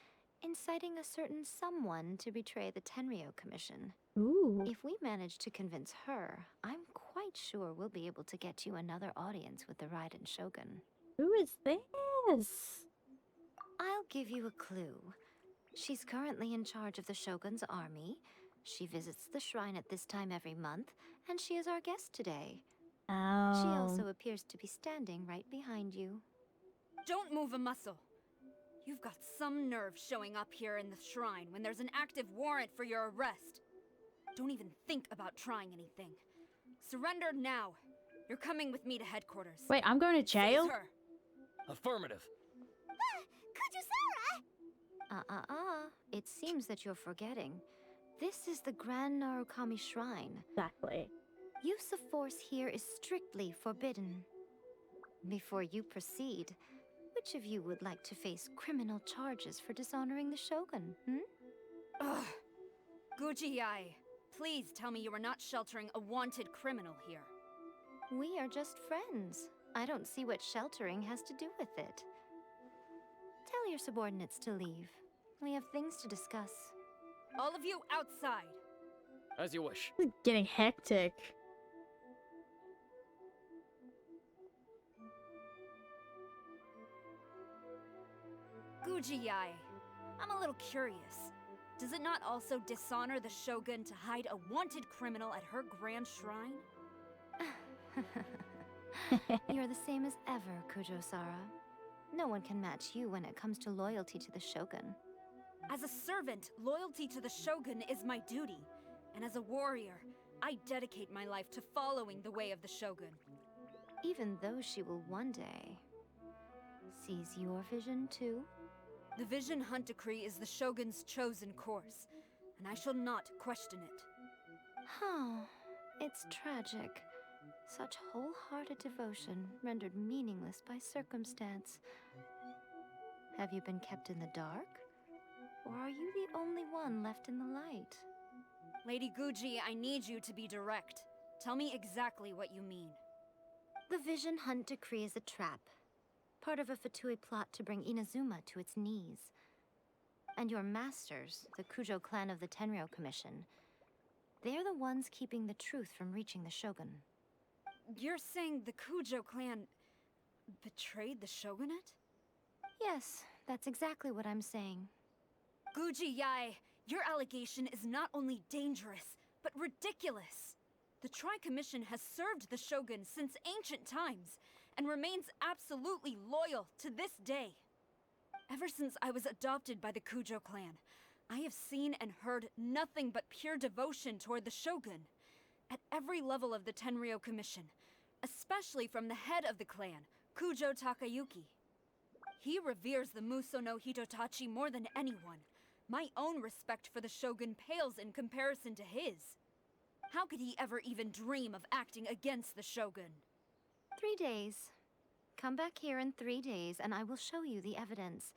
inciting a certain someone to betray the Tenryou Commission. Ooh. If we manage to convince her, I'm quite sure we'll be able to get you another audience with the Raiden Shogun. Who is this? I'll give you a clue. She's currently in charge of the Shogun's army. She visits the shrine at this time every month, and she is our guest today. Oh. She also appears to be standing right behind you. Don't move a muscle. You've got some nerve showing up here in the shrine when there's an active warrant for your arrest. Don't even think about trying anything. Surrender now. You're coming with me to headquarters. Wait, I'm going to jail? Seize her. Affirmative. Kujou Sara! It seems that you're forgetting. This is the Grand Narukami Shrine. Exactly. Use of force here is strictly forbidden. Before you proceed, which of you would like to face criminal charges for dishonoring the Shogun, Ugh. Guji Yae, please tell me you are not sheltering a wanted criminal here. We are just friends. I don't see what sheltering has to do with it. Tell your subordinates to leave. We have things to discuss. All of you outside. As you wish. This is getting hectic. Guji Yae, I'm a little curious. Does it not also dishonor the Shogun to hide a wanted criminal at her grand shrine? You're the same as ever, Kujou Sara. No one can match you when it comes to loyalty to the Shogun. As a servant, loyalty to the Shogun is my duty. And as a warrior, I dedicate my life to following the way of the Shogun. Even though she will one day seize your vision too? The Vision Hunt Decree is the Shogun's chosen course, and I shall not question it. Oh, it's tragic. Such wholehearted devotion rendered meaningless by circumstance. Have you been kept in the dark? Or are you the only one left in the light? Lady Guji, I need you to be direct. Tell me exactly what you mean. The Vision Hunt Decree is a trap. Part of a Fatui plot to bring Inazuma to its knees. And your masters, the Kujou clan of the Tenryou Commission, they're the ones keeping the truth from reaching the Shogun. You're saying the Kujou clan betrayed the Shogunate? Yes, that's exactly what I'm saying. Guji Yae, your allegation is not only dangerous, but ridiculous. The Tri-Commission has served the Shogun since ancient times, and remains absolutely loyal to this day. Ever since I was adopted by the Kujou clan, I have seen and heard nothing but pure devotion toward the Shogun. At every level of the Tenryou Commission, especially from the head of the clan, Kujou Takayuki. He reveres the Muso no Hitotachi more than anyone. My own respect for the Shogun pales in comparison to his. How could he ever even dream of acting against the Shogun? 3 days. Come back here in 3 days and I will show you the evidence.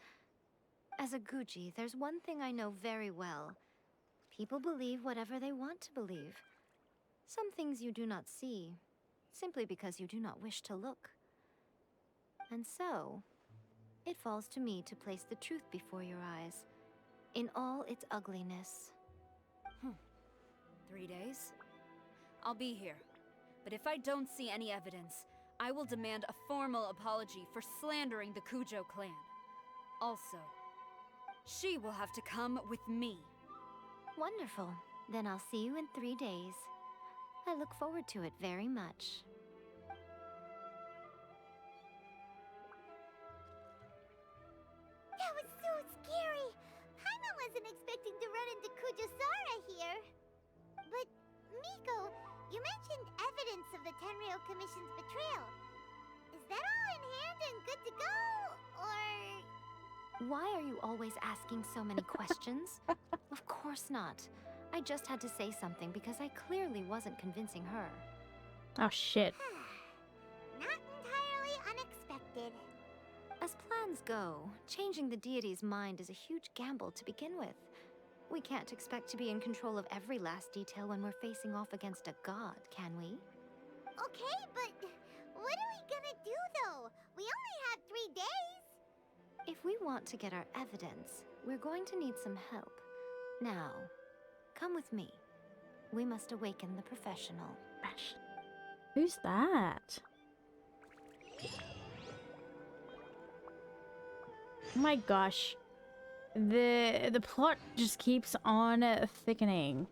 As a Guji, there's one thing I know very well. People believe whatever they want to believe. Some things you do not see, simply because you do not wish to look. And so, it falls to me to place the truth before your eyes, in all its ugliness. 3 days? I'll be here. But if I don't see any evidence, I will demand a formal apology for slandering the Kujou clan. Also, she will have to come with me. Wonderful. Then I'll see you in 3 days. I look forward to it very much. That was so scary! You mentioned evidence of the Tenryou Commission's betrayal. Is that all in hand and good to go, or... Why are you always asking so many questions? Of course not. I just had to say something because I clearly wasn't convincing her. Oh shit. Not entirely unexpected. As plans go, changing the deity's mind is a huge gamble to begin with. We can't expect to be in control of every last detail when we're facing off against a god, can we? Okay, but what are we gonna do, though? We only have 3 days. If we want to get our evidence, we're going to need some help. Now, come with me. We must awaken the professional. Who's that? Oh my gosh. The plot just keeps on thickening.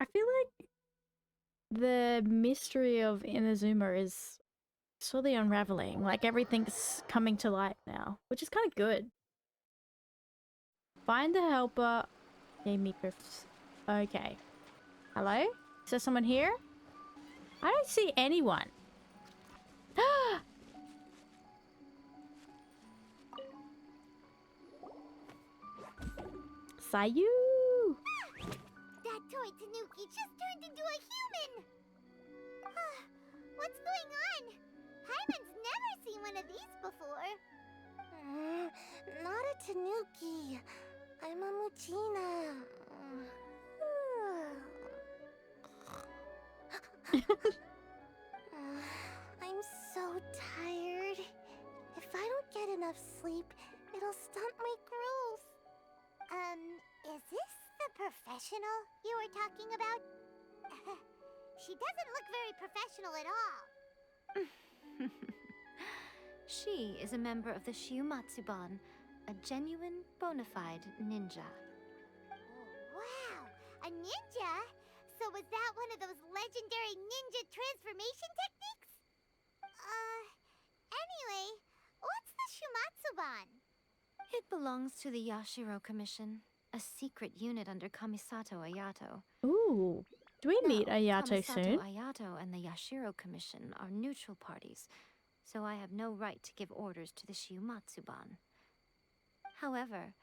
I feel like the mystery of Inazuma is slowly unraveling. Like everything's coming to light now, which is kind of good. Find the helper. Yae Miko. Okay. Hello? Is there someone here? I don't see anyone. Sayu! That toy Tanuki just turned into a human! What's going on? Paimon's never seen one of these before. Not a Tanuki. I'm a Muchina. I'm so tired. If I don't get enough sleep, it'll stunt my growth. Is this the professional you were talking about? She doesn't look very professional at all. She is a member of the Shiumatsuban, a genuine, bona fide ninja. Oh, wow, a ninja? So was that one of those legendary ninja transformation techniques? Anyway, what's the Shumatsuban? It belongs to the Yashiro Commission, a secret unit under Kamisato Ayato. Ooh. Do we meet Ayato soon? Kamisato Ayato and the Yashiro Commission are neutral parties, so I have no right to give orders to the Shiumatsuban. However,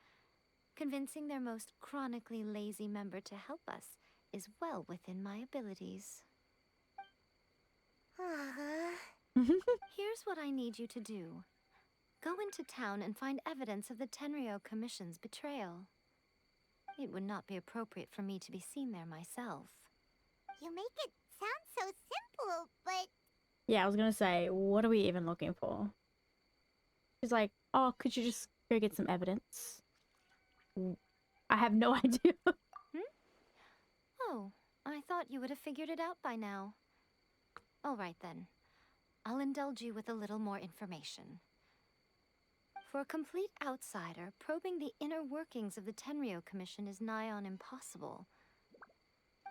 convincing their most chronically lazy member to help us is well within my abilities. Here's what I need you to do. Go into town and find evidence of the Tenryou Commission's betrayal. It would not be appropriate for me to be seen there myself. You make it sound so simple, but... Yeah, I was gonna say, what are we even looking for? She's like, oh, could you just go get some evidence? I have no idea. Oh, I thought you would have figured it out by now. All right then. I'll indulge you with a little more information. For a complete outsider, probing the inner workings of the Tenryou Commission is nigh on impossible.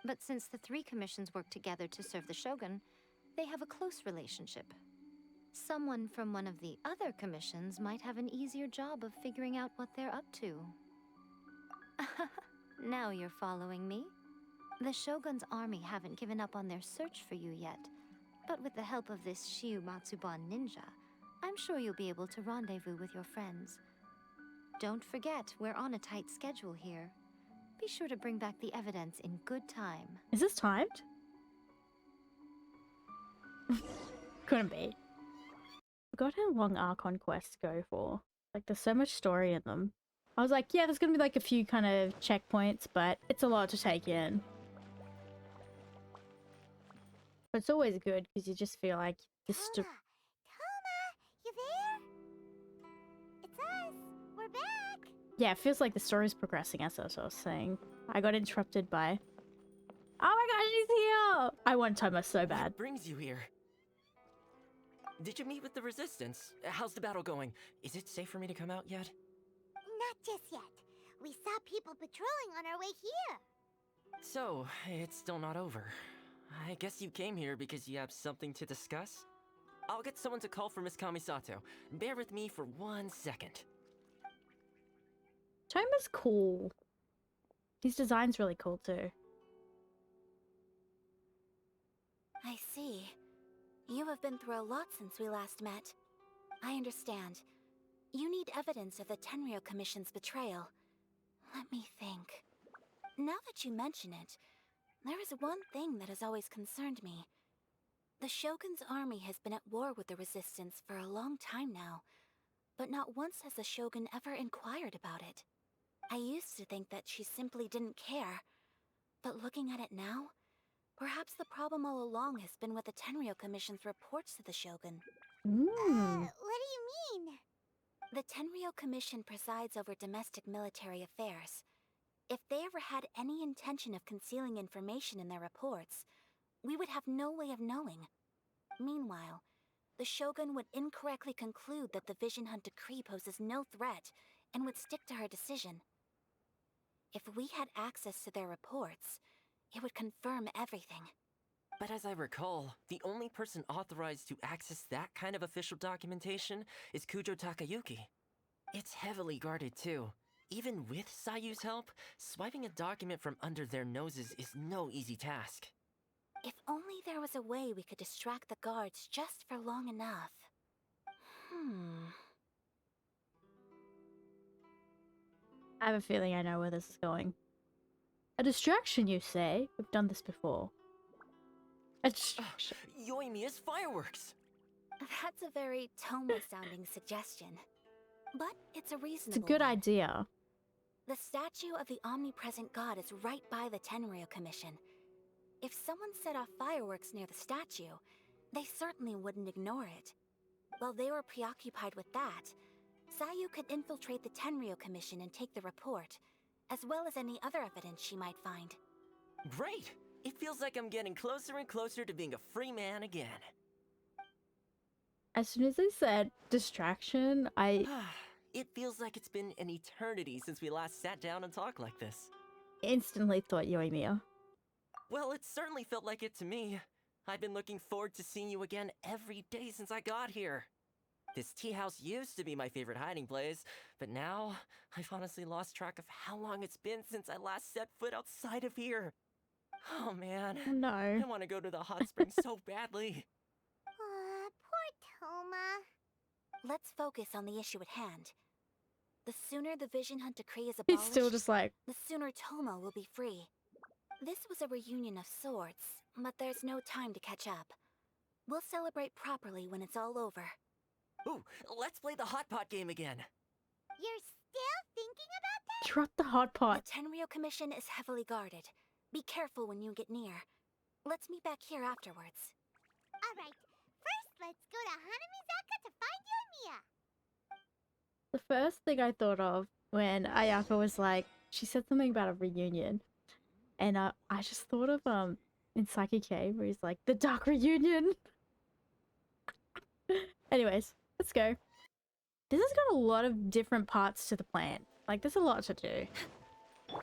But since the 3 commissions work together to serve the Shogun, they have a close relationship. Someone from one of the other commissions might have an easier job of figuring out what they're up to. Now you're following me. The Shogun's army haven't given up on their search for you yet, but with the help of this Shiumatsuban ninja, I'm sure you'll be able to rendezvous with your friends. Don't forget, we're on a tight schedule here. Be sure to bring back the evidence in good time. Is this timed? Couldn't be. Forgot how long Archon Quests go for. Like, there's so much story in them. I was like, yeah, there's gonna be like a few kind of checkpoints, but it's a lot to take in. But it's always good because you just feel like this. Toma, you there? It's us. We're back. Yeah, it feels like the story's progressing, as I was saying. I got interrupted by... Oh my gosh, she's here! I want Toma so bad. What brings you here? Did you meet with the Resistance? How's the battle going? Is it safe for me to come out yet? Not just yet. We saw people patrolling on our way here. So, it's still not over. I guess you came here because you have something to discuss? I'll get someone to call for Miss Kamisato. Bear with me for 1 second. Toma's cool. His design's really cool too. I see. You have been through a lot since we last met. I understand. You need evidence of the Tenryou Commission's betrayal. Let me think. Now that you mention it, there is one thing that has always concerned me. The Shogun's army has been at war with the Resistance for a long time now, but not once has the Shogun ever inquired about it. I used to think that she simply didn't care, but looking at it now, perhaps the problem all along has been with the Tenryou Commission's reports to the Shogun. What do you mean? The Tenryou Commission presides over domestic military affairs. If they ever had any intention of concealing information in their reports, we would have no way of knowing. Meanwhile, the Shogun would incorrectly conclude that the Vision Hunt decree poses no threat and would stick to her decision. If we had access to their reports, it would confirm everything. But as I recall, the only person authorized to access that kind of official documentation is Kujou Takayuki. It's heavily guarded too. Even with Sayu's help, swiping a document from under their noses is no easy task. If only there was a way we could distract the guards just for long enough. I have a feeling I know where this is going. A distraction, you say? We've done this before. A distraction. Yoimiya's fireworks! That's a very Toma-sounding suggestion. But it's a reasonable It's a good one. idea. The statue of the omnipresent god is right by the Tenryou Commission. If someone set off fireworks near the statue, they certainly wouldn't ignore it. While they were preoccupied with that, Sayu could infiltrate the Tenryou Commission and take the report, as well as any other evidence she might find. Great! It feels like I'm getting closer and closer to being a free man again. As soon as I said distraction, It feels like it's been an eternity since we last sat down and talked like this. instantly thought Yoimiya. Well, it certainly felt like it to me. I've been looking forward to seeing you again every day since I got here. This tea house used to be my favorite hiding place, but now I've honestly lost track of how long it's been since I last set foot outside of here. Oh man. Oh, no. I want to go to the hot springs so badly. Poor Toma. Let's focus on the issue at hand. The sooner the Vision Hunt decree is He's abolished, still just like... the sooner Toma will be free. This was a reunion of sorts, but there's no time to catch up. We'll celebrate properly when it's all over. Ooh, let's play the hot pot game again. You're still thinking about that? Drop the hot pot. The Tenryou Commission is heavily guarded. Be careful when you get near. Let's meet back here afterwards. Alright, first let's go to Hanamizaka to find Yoimiya. The first thing I thought of when Ayaka was like, she said something about a reunion. And I just thought of in Psyche K where he's like, the dark reunion. Anyways, let's go. This has got a lot of different parts to the plan. Like, there's a lot to do.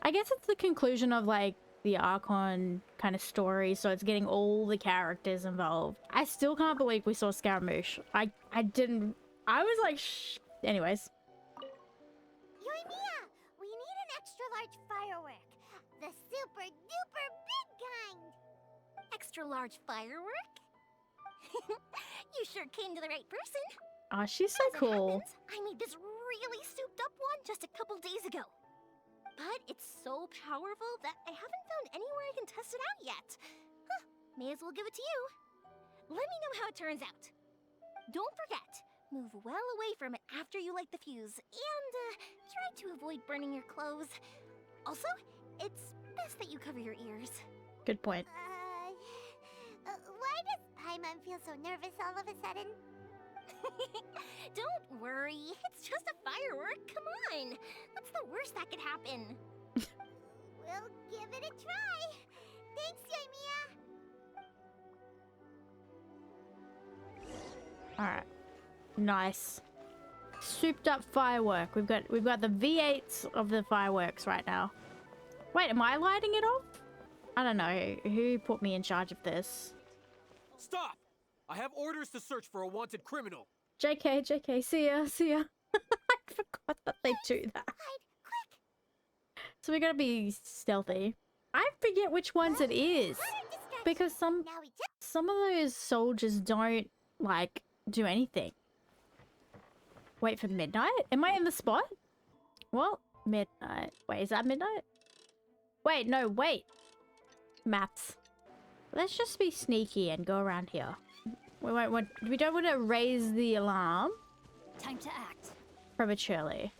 I guess it's the conclusion of like the Archon kind of story, so it's getting all the characters involved. I still can't believe we saw Scaramouche. I was like, shh. Anyways. Yoimiya, we need an extra large firework. The super duper big kind. Extra large firework? You sure came to the right person. Oh, she's so As it cool. happens, I made this really souped up one just a couple days ago. But it's so powerful that I haven't found anywhere I can test it out yet. Huh, may as well give it to you. Let me know how it turns out. Don't forget, move well away from it after you light the fuse, and try to avoid burning your clothes. Also, it's best that you cover your ears. Good point. Why does Paimon feel so nervous all of a sudden? Don't worry, it's just a firework, come on! What's the worst that could happen? We'll give it a try. Thanks, Yoimiya. Alright. Nice. Souped up firework. We've got the V8s of the fireworks right now. Wait, am I lighting it off? I don't know. Who put me in charge of this? Stop! I have orders to search for a wanted criminal. JK, see ya. I forgot that they do that. Hide, quick! So we gotta be stealthy. I forget which ones it is. Because some of those soldiers don't, like, do anything. Wait for midnight? Am I in the spot? Well, midnight. Wait, is that midnight? Wait, no, wait. Maps. Let's just be sneaky and go around here. We don't want to raise the alarm. Time to act. Prematurely.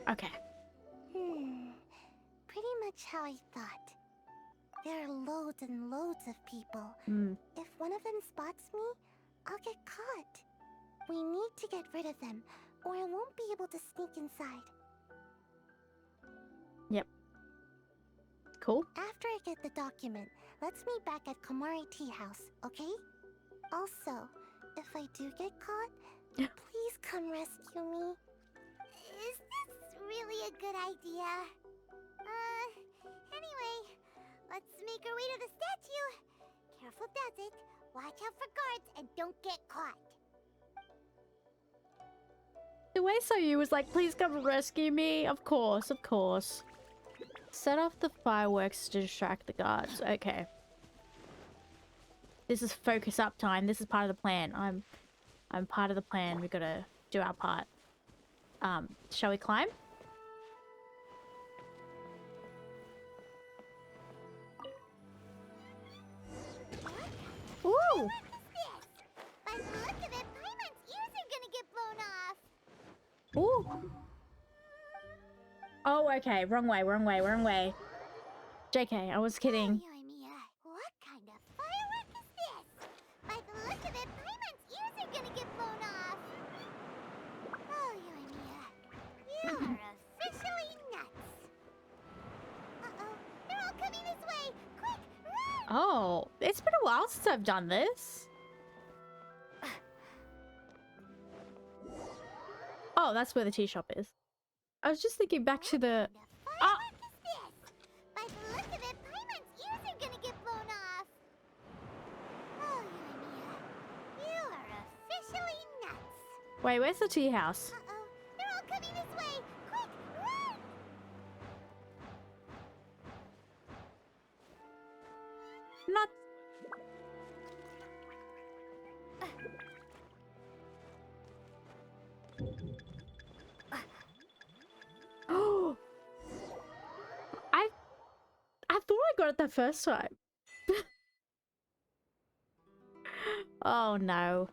Okay. Pretty much how I thought. There are loads and loads of people. If one of them spots me, I'll get caught. We need to get rid of them, or I won't be able to sneak inside. Yep. Cool. After I get the document, let's meet back at Komari Tea House, okay? Also, if I do get caught, please come rescue me. Is this really a good idea? Anyway, let's make our way to the statue. Careful does it. Watch out for guards and don't get caught. The way Soyu was like, please come rescue me. Of course, of course. Set off the fireworks to distract the guards. Okay. This is focus up time. This is part of the plan. I'm part of the plan. We gotta do our part. Shall we climb? Ooh! By the look of it, Paimon's ears are gonna get blown off. Ooh! Oh, okay. Wrong way, wrong way, wrong way. JK, I was kidding. What kind of firework is this? By the look of it, Paimon's ears are gonna get blown off. Oh, Euthymia, you are officially nuts. Uh-oh, they're all coming this way. Quick, run! Oh, it's been a while since I've done this. Oh, that's where the tea shop is. I was just thinking back to the... Oh! By the look of it, Paimon's ears are gonna get blown off. Oh, Euthymia, you are officially nuts. Wait, where's the tea house? Uh-oh, they're all coming this way. Quick, run! Not... Oh! I thought I got it the first time. Oh no.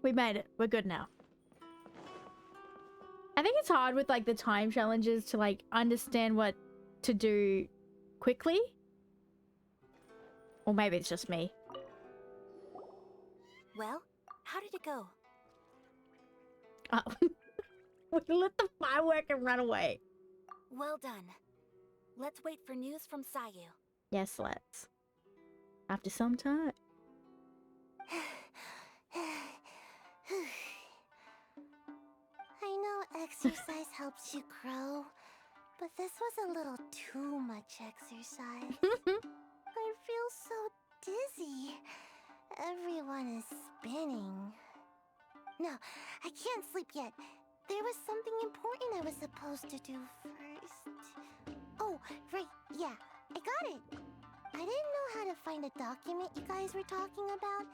We made it. We're good now. I think it's hard with like the time challenges to like understand what to do quickly. Or maybe it's just me. Well, how did it go? Oh. We lit the firework and run away. Well done. Let's wait for news from Sayu. Yes, let's. After some time. I know exercise helps you grow, but this was a little too much exercise. I feel so dizzy. Everyone is spinning. No, I can't sleep yet. There was something important I was supposed to do first. Oh, right, yeah, I got it. I didn't know how to find a document you guys were talking about,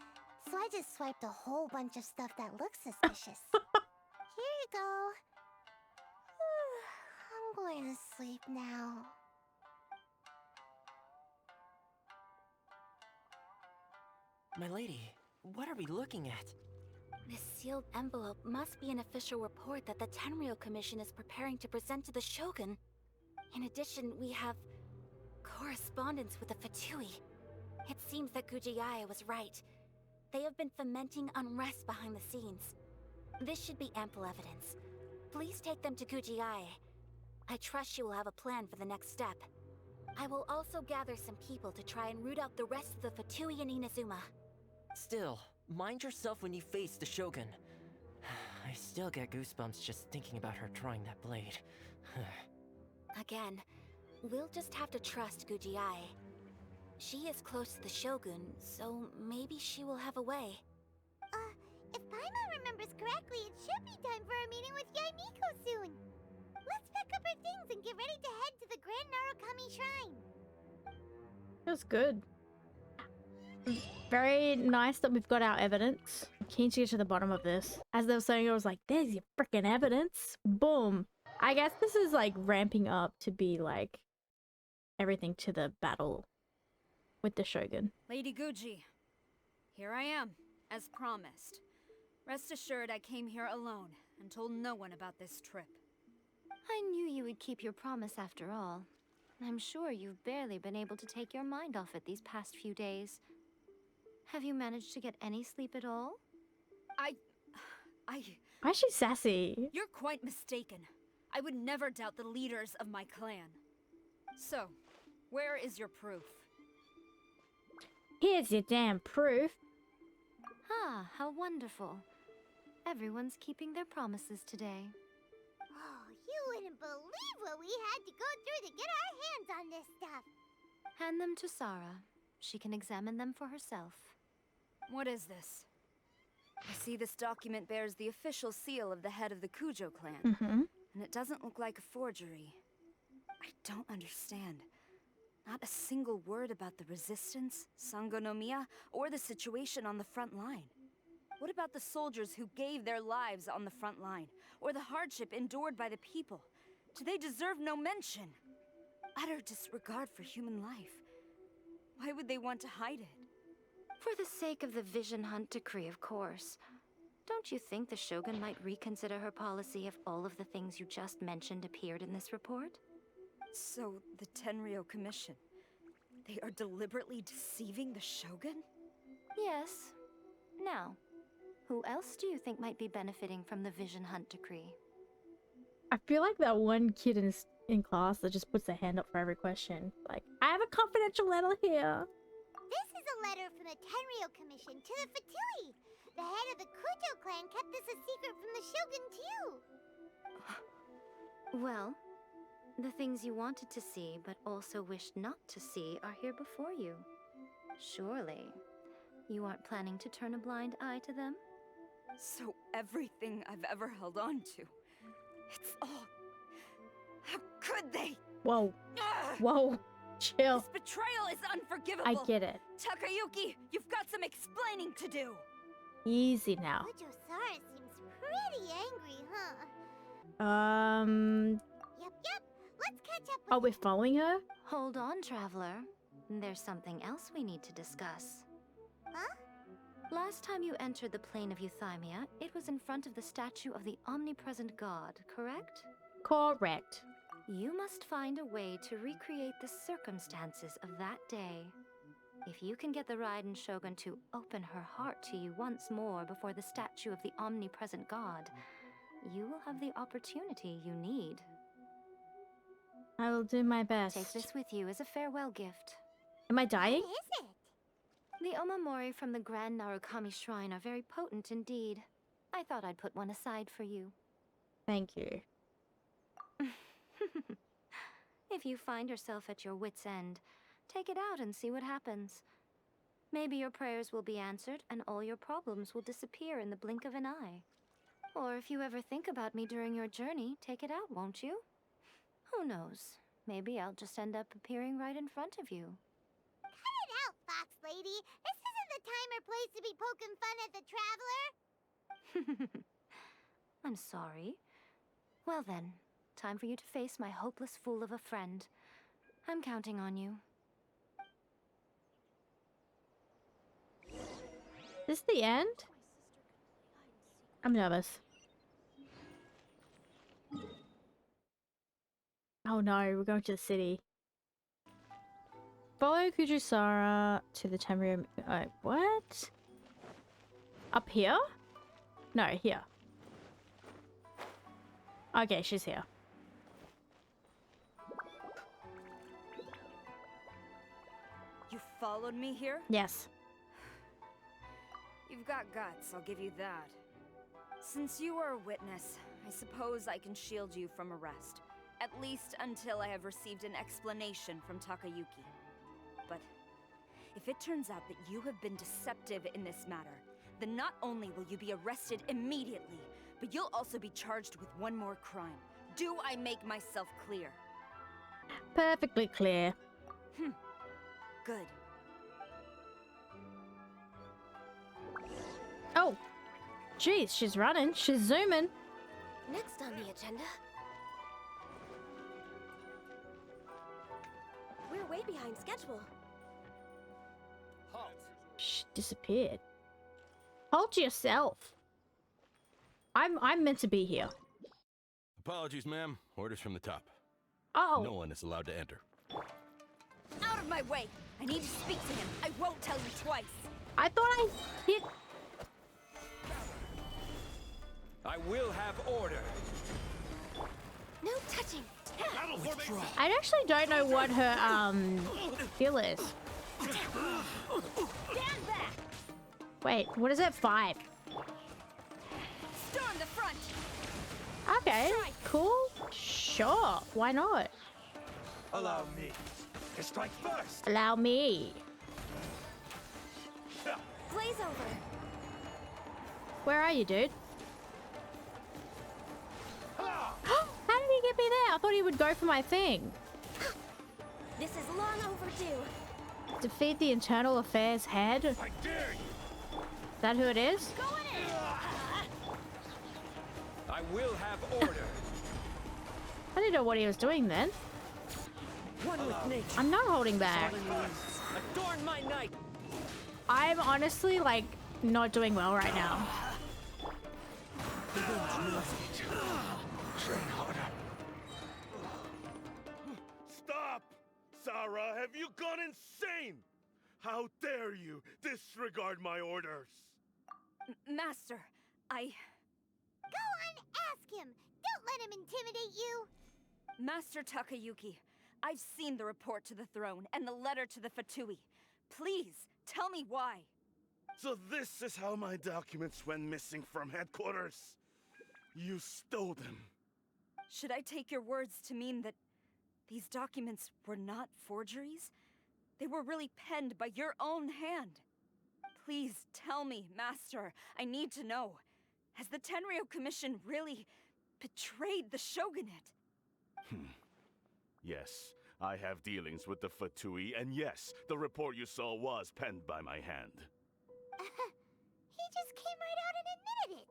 so I just swiped a whole bunch of stuff that looks suspicious. Here you go. I'm going to sleep now. My lady, what are we looking at? This sealed envelope must be an official report that the Tenryou Commission is preparing to present to the Shogun. In addition, we have correspondence with the Fatui. It seems that Yae was right. They have been fomenting unrest behind the scenes. This should be ample evidence. Please take them to Yae. I trust she will have a plan for the next step. I will also gather some people to try and root out the rest of the Fatui in Inazuma. Still, mind yourself when you face the Shogun. I still get goosebumps just thinking about her drawing that blade. Again, we'll just have to trust Yae. She is close to the Shogun, so maybe she will have a way. If Paimon remembers correctly, it should be time for our meeting with Yae Miko soon. Let's pack up our things and get ready to head to the Grand Narukami Shrine. That's good. Very nice that we've got our evidence. I'm keen to get to the bottom of this. As they were saying, I was like, there's your freaking evidence. Boom. I guess this is like ramping up to be like everything to the battle with the Shogun. Lady Guji, here I am, as promised. Rest assured I came here alone and told no one about this trip. I knew you would keep your promise after all. I'm sure you've barely been able to take your mind off it these past few days. Have you managed to get any sleep at all? Why is she sassy? You're quite mistaken. I would never doubt the leaders of my clan. So, where is your proof? Here's your damn proof. Ah, how wonderful. Everyone's keeping their promises today. Oh, you wouldn't believe what we had to go through to get our hands on this stuff. Hand them to Sara. She can examine them for herself. What is this? I see this document bears the official seal of the head of the Kujou clan. And it doesn't look like a forgery. I don't understand. Not a single word about the resistance, Sangonomiya, or the situation on the front line. What about the soldiers who gave their lives on the front line, or the hardship endured by the people? Do they deserve no mention? Utter disregard for human life. Why would they want to hide it? For the sake of the Vision Hunt decree, of course. Don't you think the Shogun might reconsider her policy if all of the things you just mentioned appeared in this report? So, the Tenryou Commission, they are deliberately deceiving the Shogun? Yes. Now, who else do you think might be benefiting from the Vision Hunt decree? I feel like that one kid in class that just puts their hand up for every question. Like, I have a confidential letter here. This is a letter from the Tenryou Commission to the Fatui. The head of the Kujou clan kept this a secret from the Shogun too. Well, the things you wanted to see but also wished not to see are here before you. Surely, you aren't planning to turn a blind eye to them? So everything I've ever held on to, it's all... How could they? Whoa. Whoa. Chill. This betrayal is unforgivable. I get it. Takayuki, you've got some explaining to do. Easy now. Kujou Sara seems pretty angry, huh? Yep. Let's catch up with Oh, we're following her? Hold on, Traveler. There's something else we need to discuss. Huh? Last time you entered the plane of Euthymia, it was in front of the statue of the Omnipresent God, correct? Correct. You must find a way to recreate the circumstances of that day. If you can get the Raiden Shogun to open her heart to you once more before the statue of the Omnipresent God, you will have the opportunity you need. I will do my best. Take this with you as a farewell gift. Am I dying? What is it? The Omamori from the Grand Narukami Shrine are very potent indeed. I thought I'd put one aside for you. Thank you. If you find yourself at your wit's end, take it out and see what happens. Maybe your prayers will be answered and all your problems will disappear in the blink of an eye. Or if you ever think about me during your journey, take it out, won't you? Who knows? Maybe I'll just end up appearing right in front of you. Cut it out, Fox Lady. This isn't the time or place to be poking fun at the Traveler. I'm sorry. Well then, time for you to face my hopeless fool of a friend. I'm counting on you. Is this the end? I'm nervous. Oh no, we're going to the city. Follow Kujou Sara to the Tenryou. What? Up here? No, here. Okay, she's here. You followed me here? Yes. You've got guts, I'll give you that. Since you are a witness, I suppose I can shield you from arrest. At least until I have received an explanation from Takayuki. But if it turns out that you have been deceptive in this matter, then not only will you be arrested immediately, but you'll also be charged with one more crime. Do I make myself clear? Perfectly clear. Good. Oh, jeez, she's running. She's zooming. Next on the agenda. We're way behind schedule. Halt. She disappeared. Hold yourself. I'm meant to be here. Apologies, ma'am. Orders from the top. Oh. No one is allowed to enter. Out of my way! I need to speak to him. I won't tell you twice. I thought I hit. I will have order. No touching. I actually don't know what her skill is. Stand back! Wait, what is it? 5. Storm the front! Okay, cool. Sure, why not? Allow me to strike first. Allow me. Blaze over. Where are you, dude? How did he get me there? I thought he would go for my thing. This is long overdue. Defeat the Internal Affairs head. I dare you. Is that who it is? I will have order. I didn't know what he was doing then. One with nature. I'm not holding back. Adorn my night. I'm honestly like not doing well right now. Train harder. Stop! Sara, have you gone insane? How dare you disregard my orders? Master, I... Go on, ask him. Don't let him intimidate you. Master Takayuki, I've seen the report to the throne and the letter to the Fatui. Please, tell me why. So this is how my documents went missing from headquarters. You stole them. Should I take your words to mean that these documents were not forgeries? They were really penned by your own hand. Please tell me, Master. I need to know. Has the Tenryou Commission really betrayed the Shogunate? Yes, I have dealings with the Fatui, and yes, the report you saw was penned by my hand. He just came right out and admitted it.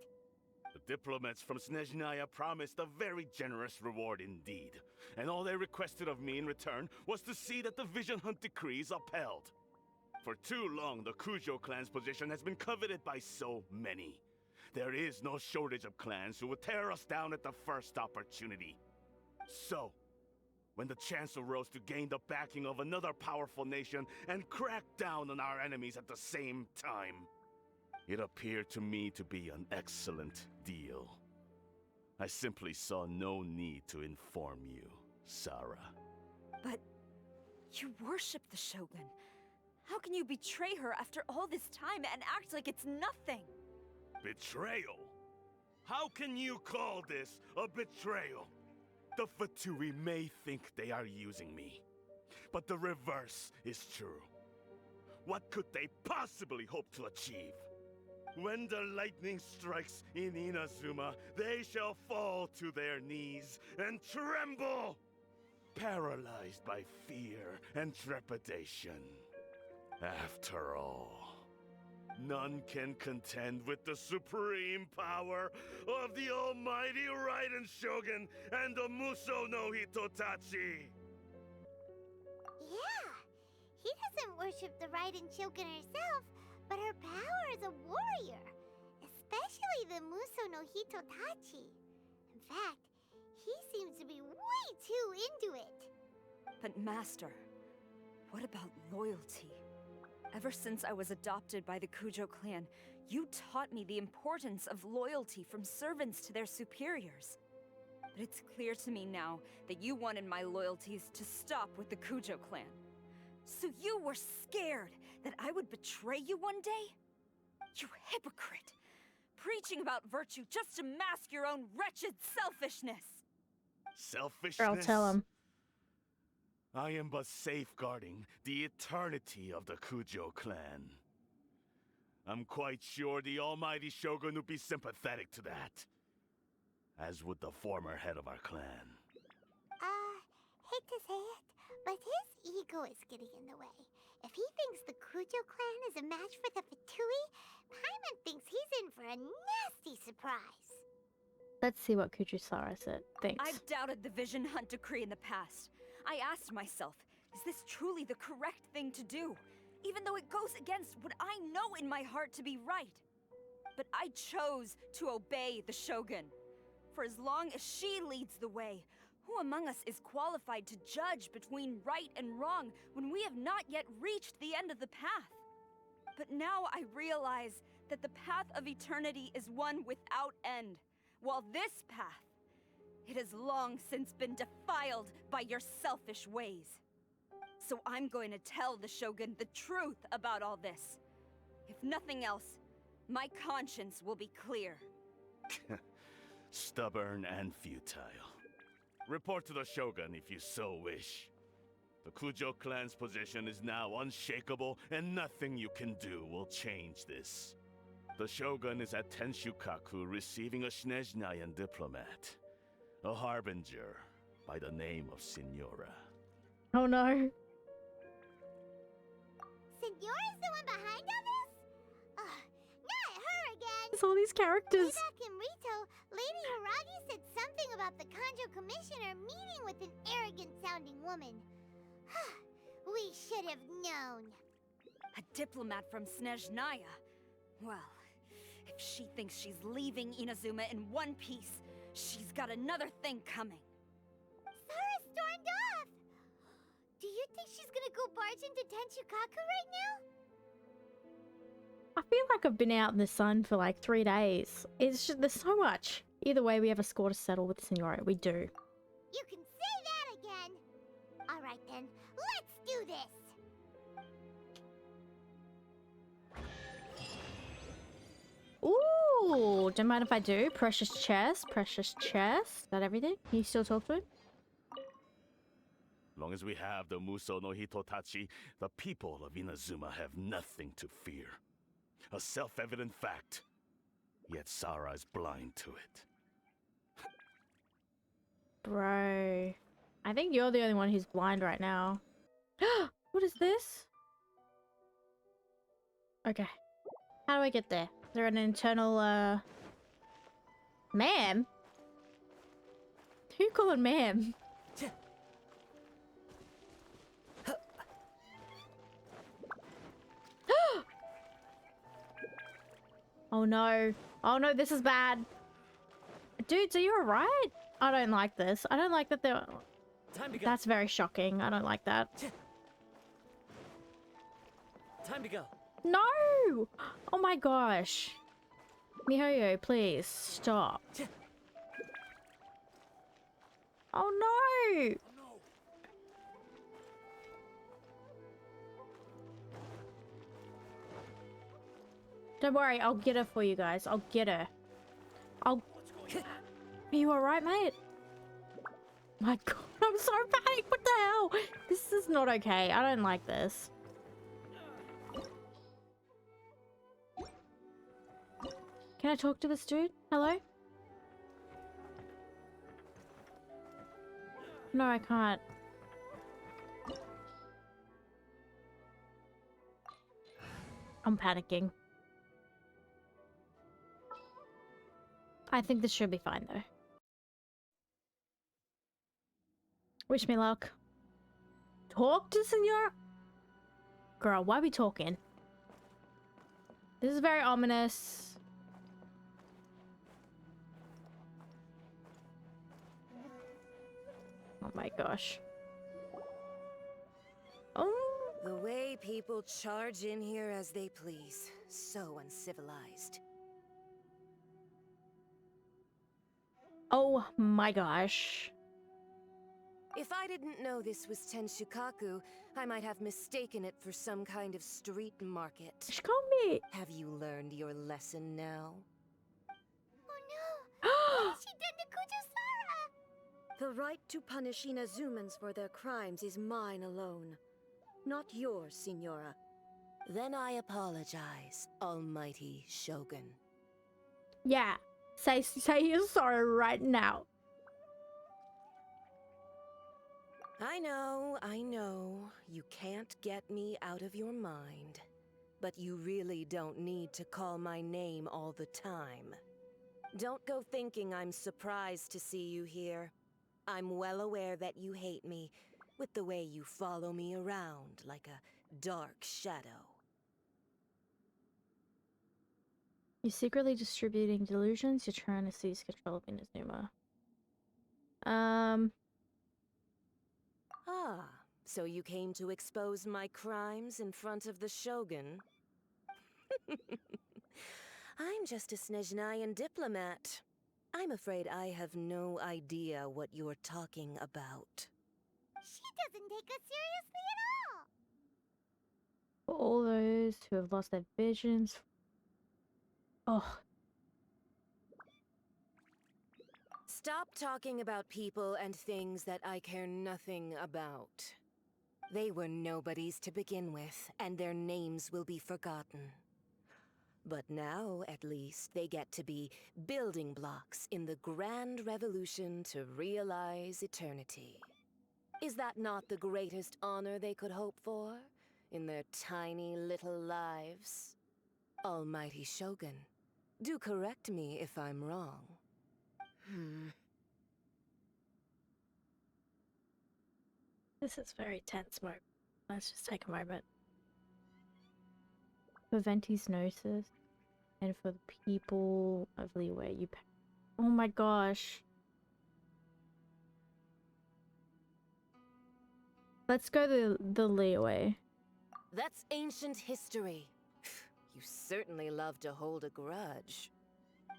The diplomats from Snezhnaya promised a very generous reward indeed, and all they requested of me in return was to see that the Vision Hunt decrees upheld. For too long, the Kujou clan's position has been coveted by so many. There is no shortage of clans who would tear us down at the first opportunity. So, when the chance arose to gain the backing of another powerful nation and crack down on our enemies at the same time, it appeared to me to be an excellent deal. I simply saw no need to inform you, Sara. But you worship the Shogun. How can you betray her after all this time and act like it's nothing? Betrayal? How can you call this a betrayal? The Fatui may think they are using me, but the reverse is true. What could they possibly hope to achieve? When the lightning strikes in Inazuma, they shall fall to their knees and tremble, paralyzed by fear and trepidation. After all, none can contend with the supreme power of the almighty Raiden Shogun and the Muso no Hitotachi! Yeah, he doesn't worship the Raiden Shogun herself, but her power as a warrior, especially the Muso no Hitotachi. In fact, he seems to be way too into it. But Master, what about loyalty? Ever since I was adopted by the Kujou clan, you taught me the importance of loyalty from servants to their superiors. But it's clear to me now that you wanted my loyalties to stop with the Kujou clan. So you were scared that I would betray you one day? You hypocrite! Preaching about virtue just to mask your own wretched selfishness! Selfishness? I'll tell him. I am but safeguarding the eternity of the Kujou clan. I'm quite sure the almighty Shogun would be sympathetic to that. As would the former head of our clan. Hate to say it, but his ego is getting in the way. If he thinks the Kujou clan is a match for the Fatui, Paimon thinks he's in for a nasty surprise. Let's see what Kujou Sara said. Thanks. I've doubted the Vision Hunt decree in the past. I asked myself, is this truly the correct thing to do? Even though it goes against what I know in my heart to be right. But I chose to obey the Shogun. For as long as she leads the way, who among us is qualified to judge between right and wrong when we have not yet reached the end of the path? But now I realize that the path of eternity is one without end, while this path, it has long since been defiled by your selfish ways. So I'm going to tell the Shogun the truth about all this. If nothing else, my conscience will be clear. Stubborn and futile. Report to the Shogun if you so wish. The Kujou clan's position is now unshakable, and nothing you can do will change this. The Shogun is at Tenshukaku receiving a Snezhnayan diplomat, a harbinger by the name of Signora. Oh no. Signora's the one behind all this? Ugh, not her again! It's all these characters. Way back in Rito, Lady Haragi said something about the Kanjo Commissioner meeting with an arrogant-sounding woman. We should have known. A diplomat from Snezhnaya? Well, if she thinks she's leaving Inazuma in one piece, she's got another thing coming. Sara stormed off! Do you think she's gonna go barge into Tenshukaku right now? I feel like I've been out in the sun for like 3 days. It's just, there's so much. Either way, we have a score to settle with Signora. We do. You can say that again! Alright then, let's do this! Ooh, don't mind if I do. Precious chest, precious chest. Is that everything? Can you still talk to him? Long as we have the Muso no Hitotachi, the people of Inazuma have nothing to fear. A self-evident fact. Yet Sara is blind to it. Bro. I think you're the only one who's blind right now. What is this? Okay. How do I get there? Is there an internal, Ma'am? Who you calling ma'am? Oh no. Oh no, this is bad. Dudes, are you alright? I don't like this. I don't like that they're... Time to go. That's very shocking. I don't like that. Time to go. No! Oh my gosh. MiHoYo, please stop. Oh no! Don't worry, I'll get her for you guys. I'll get her. Are you alright, mate? My god, I'm so panicked. What the hell? This is not okay. I don't like this. Can I talk to this dude? Hello? No, I can't. I'm panicking. I think this should be fine, though. Wish me luck. Talk to Signora? Girl, why are we talking? This is very ominous. Oh my gosh. Oh. The way people charge in here as they please. So uncivilized. Oh my gosh. If I didn't know this was Tenshukaku, I might have mistaken it for some kind of street market. She called me. Have you learned your lesson now? Oh no! What has she done to Kujou Sara? The right to punish Inazumans for their crimes is mine alone. Not yours, Signora. Then I apologize, Almighty Shogun. Yeah. Say you're sorry right now. I know. You can't get me out of your mind. but you really don't need to call my name all the time. Don't go thinking I'm surprised to see you here. I'm well aware that you hate me, with the way you follow me around like a dark shadow. You're secretly distributing delusions. You're trying to seize control of Inazuma. Ah, so you came to expose my crimes in front of the Shogun? I'm just a Snezhnayan diplomat. I'm afraid I have no idea what you're talking about. She doesn't take us seriously at all! For all those who have lost their visions. Oh. Stop talking about people and things that I care nothing about. They were nobodies to begin with, and their names will be forgotten. But now, at least, they get to be building blocks in the grand revolution to realize eternity. Is that not the greatest honor they could hope for in their tiny little lives? Almighty Shogun, do correct me if I'm wrong. This is very tense, Mo. Let's just take a moment. For Venti's notice, and for the people of Leeway, you pay. Oh my gosh. Let's go the Leeway. That's ancient history. You certainly love to hold a grudge.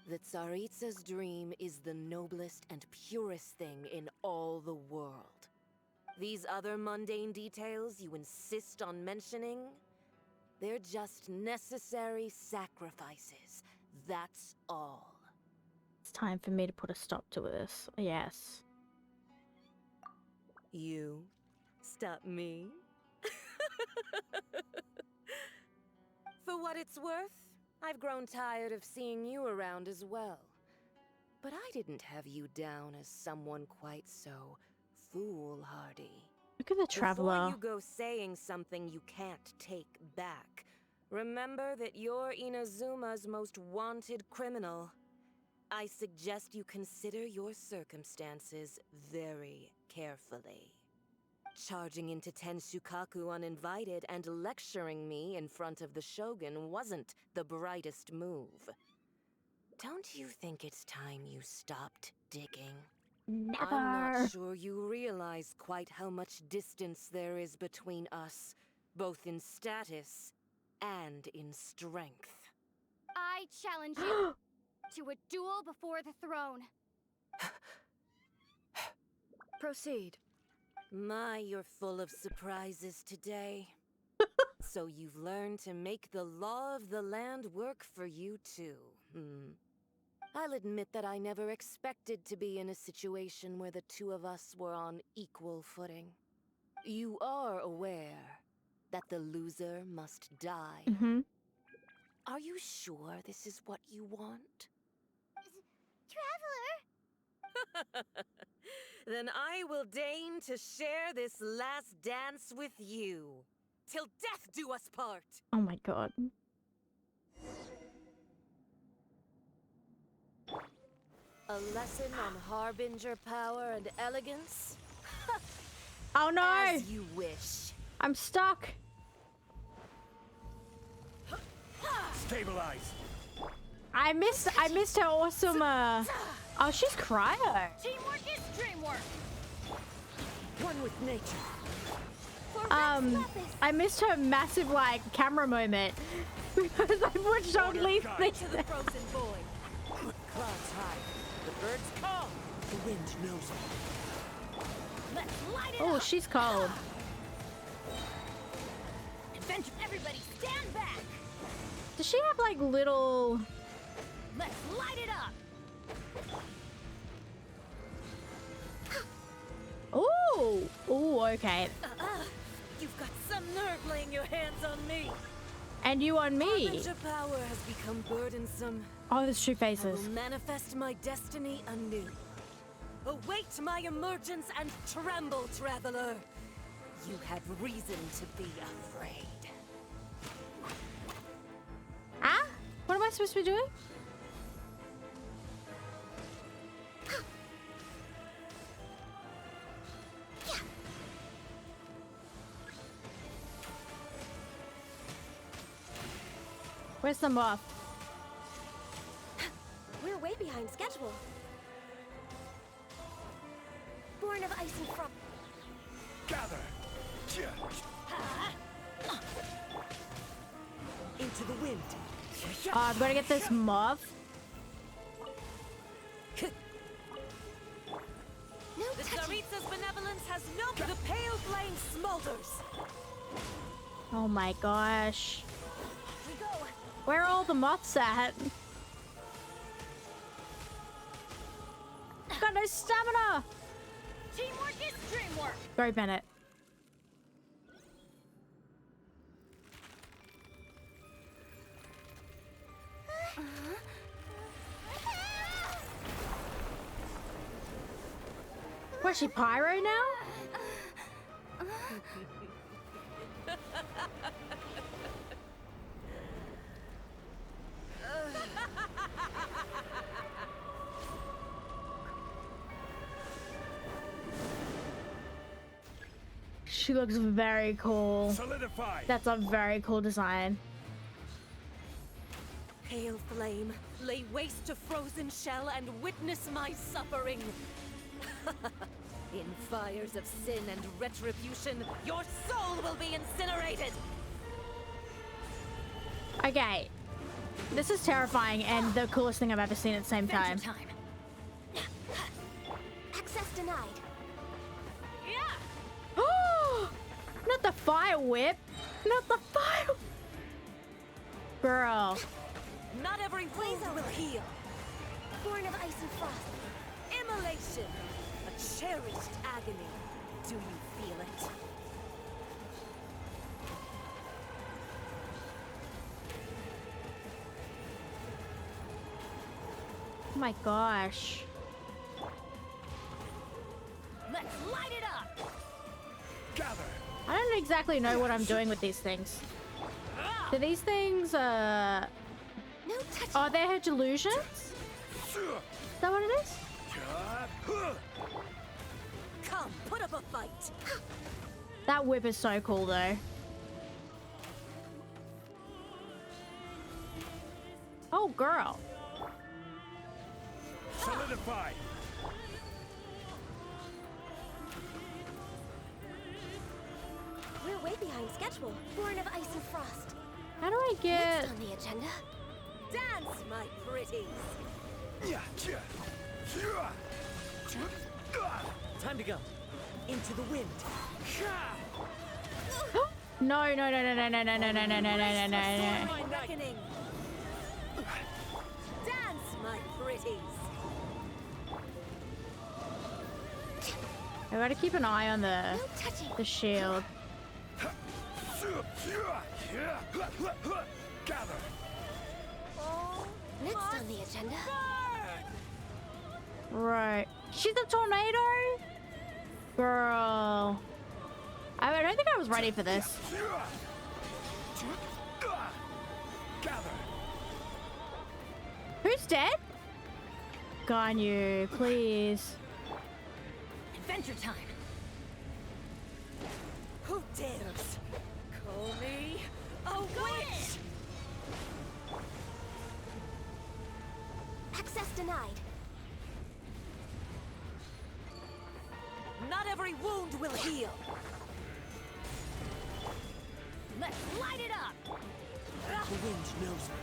The Tsaritsa's dream is the noblest and purest thing in all the world. These other mundane details you insist on mentioning, they're just necessary sacrifices. That's all. It's time for me to put a stop to this. Yes. You stop me? For what it's worth, I've grown tired of seeing you around as well. But I didn't have you down as someone quite so foolhardy. Look at the traveler. Before you go saying something you can't take back, remember that you're Inazuma's most wanted criminal. I suggest you consider your circumstances very carefully. Charging into Tenshukaku uninvited and lecturing me in front of the Shogun wasn't the brightest move. Don't you think it's time you stopped digging? Never. I'm not sure you realize quite how much distance there is between us, both in status and in strength. I challenge you to a duel before the throne. Proceed. My, you're full of surprises today. So you've learned to make the law of the land work for you too, I'll admit that I never expected to be in a situation where the two of us were on equal footing. You are aware that the loser must die. Are you sure this is what you want? Traveler! Then I will deign to share this last dance with you. Till death do us part! Oh my god. A lesson on harbinger power and elegance? Oh no! As you wish. I'm stuck. Stabilize. I missed her awesome oh, she's cryo. Teamwork is dreamwork. One with nature. I missed her massive like camera moment because I watched on Leaf To the frozen void. Clouds high. The birds call. The wind knows it. Let's light it Oh, up. she's cold. Adventure, everybody stand back. Does she have like little? Let's light it up. Ooh, ooh, okay. You've got some nerve laying your hands on me. And you on me. Harbinger power has become burdensome. Oh, there's two I faces. will manifest my destiny anew. Await my emergence and tremble, traveler. You have reason to be afraid. Ah? What am I supposed to be doing? Where's the moth? We're way behind schedule. Born of ice and frost. Gather! Into the wind. Oh, I'm gonna get this moth. No, the Tsaritsa's benevolence has no. The pale flame smolders. Oh my gosh. We go. Where are all the moths at? Got no stamina. Teamwork is dreamwork. Go, Bennett. Was she pyro now? She looks very cool. Solidify. That's a very cool design. Pale flame, lay waste to frozen shell and witness my suffering. In fires of sin and retribution, your soul will be incinerated. Okay. This is terrifying and the coolest thing I've ever seen at the same time. Access denied. Oh! Not the fire whip! Not the fire! Girl. Not every wound will heal. Born of ice and frost. Immolation. A cherished agony. Do you feel it? Oh my gosh. Let's light it up. Gather. I don't exactly know what I'm doing with these things. Do these things, No are they her delusions? Is that what it is? Come, put up a fight. That whip is so cool though. Oh, girl. Solidify. We're way behind schedule. Born of ice and frost. How do I get... Next on the agenda. Dance, my pretties. Time to go. Into the wind. No, no, no, no, no, no, no, no, no, no, no, no, no, no. My reckoning. Dance, my pretties. I gotta keep an eye on the shield. Gather. Next on the agenda. Right. She's a tornado? Girl. I don't think I was ready for this. Gather. Who's dead? Ganyu, please. Adventure time. Who dares call me a witch? Access denied. Not every wound will heal. Let's light it up. The wind knows me.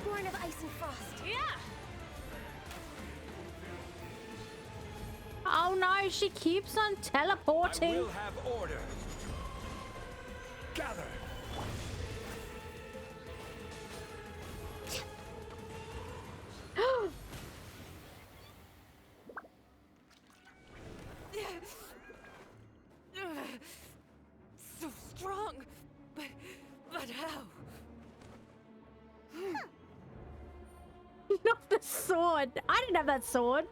Born of ice and frost. Yeah. Oh no, she keeps on teleporting. I will have order. Gather. So strong, but how? Not the sword. I didn't have that sword.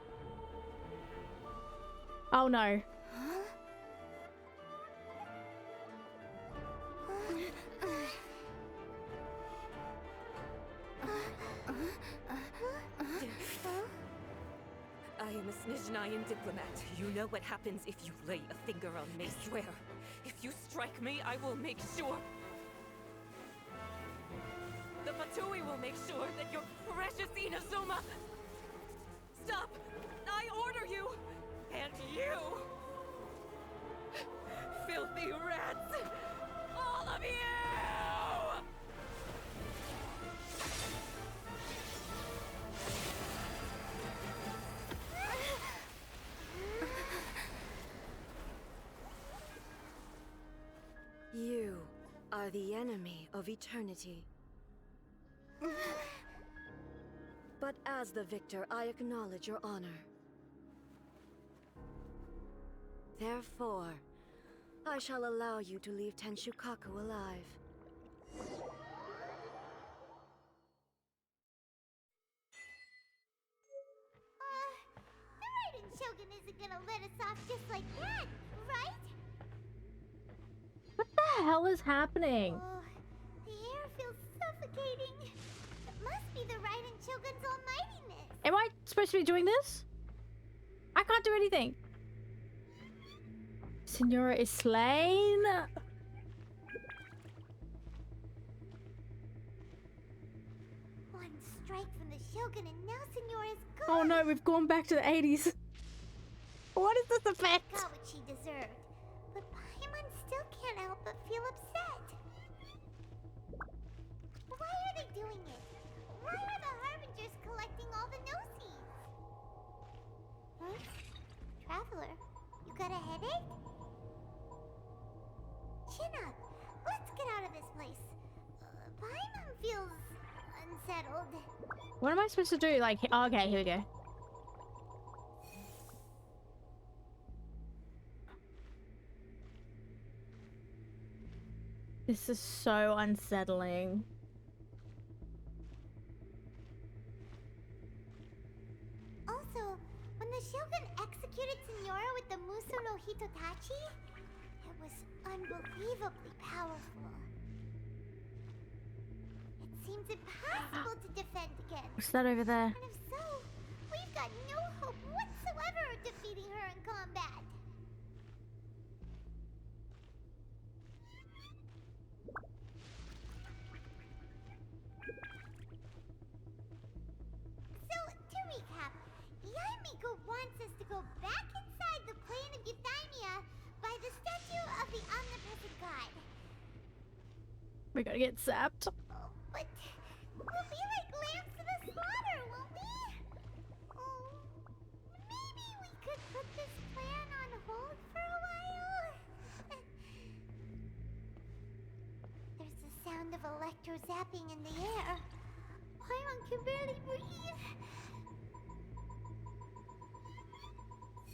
Oh no. Mayan diplomat. You know what happens if you lay a finger on me, swear. If you strike me, I will make sure... The Fatui will make sure that your precious Inazuma... Stop! I order you! And you! Filthy rats! All of you! You are the enemy of eternity. But as the victor, I acknowledge your honor. Therefore, I shall allow you to leave Tenshukaku alive. The Raiden Shogun isn't gonna let us off just like that, right? What the hell is happening? Oh, the air feels suffocating. It must be the Raiden Shogun's almightiness. Am I supposed to be doing this? I can't do anything. Signora is slain. One strike from the Shogun and now Signora's gone. Oh no, we've gone back to the 80s. What is this effect? Got what she deserved. But Paimon still can't help but feel upset. Why are they doing it? Why are the Harbingers collecting all the no-seeds? Huh? Traveler, you got a headache? Chin up. Let's get out of this place. Paimon feels unsettled. What am I supposed to do? Like, oh, okay, here we go. This is so unsettling. Also, when the Shogun executed Signora with the Muso no Hitotachi, it was unbelievably powerful. It seems impossible to defend against. What's that over there? And if so, we've got no hope whatsoever of defeating her in combat. So, to recap, Yae Miko wants us to go back inside the plane of Euthymia by the statue of the Omnipresent God. We're gonna get zapped. Oh, but we'll be like lambs to the slaughter, won't we? Oh, maybe we could put this plan on hold for a while? There's the sound of Electro zapping in the air. Paimon can barely breathe.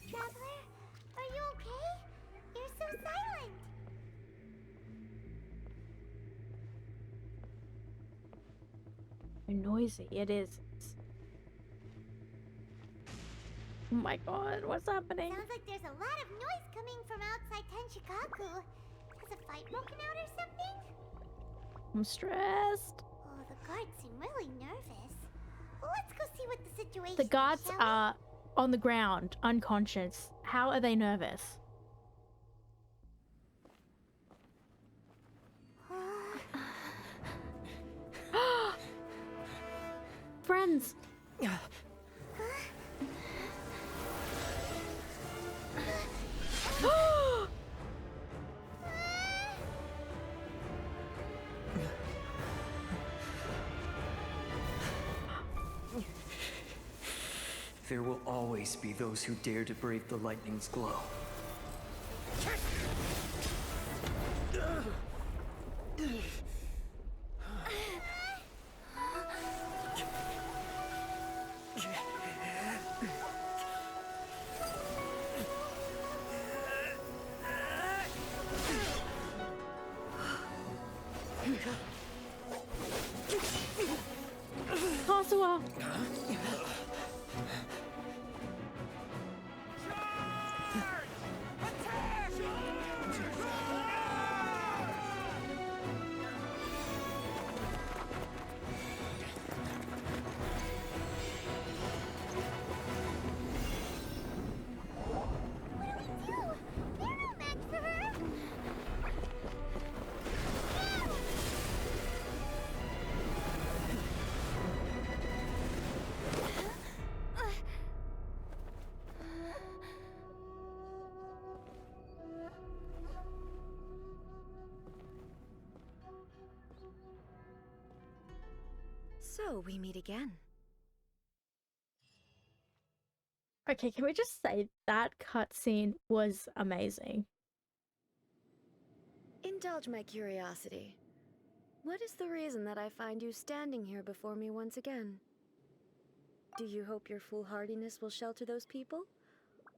Traveler, are you okay? You're so silent. Noisy, it is. Oh my god, what's happening? Sounds like there's a lot of noise coming from outside Tenshikaku. Has a fight broken out or something? I'm stressed. Oh, the guards seem really nervous. Let's go see what the situation The guards is, shall we? are on the ground, unconscious. How are they nervous? Friends. There will always be those who dare to brave the lightning's glow. Kasuwa. So we meet again. Okay, can we just say that cutscene was amazing? Indulge my curiosity. What is the reason that I find you standing here before me once again? Do you hope your foolhardiness will shelter those people?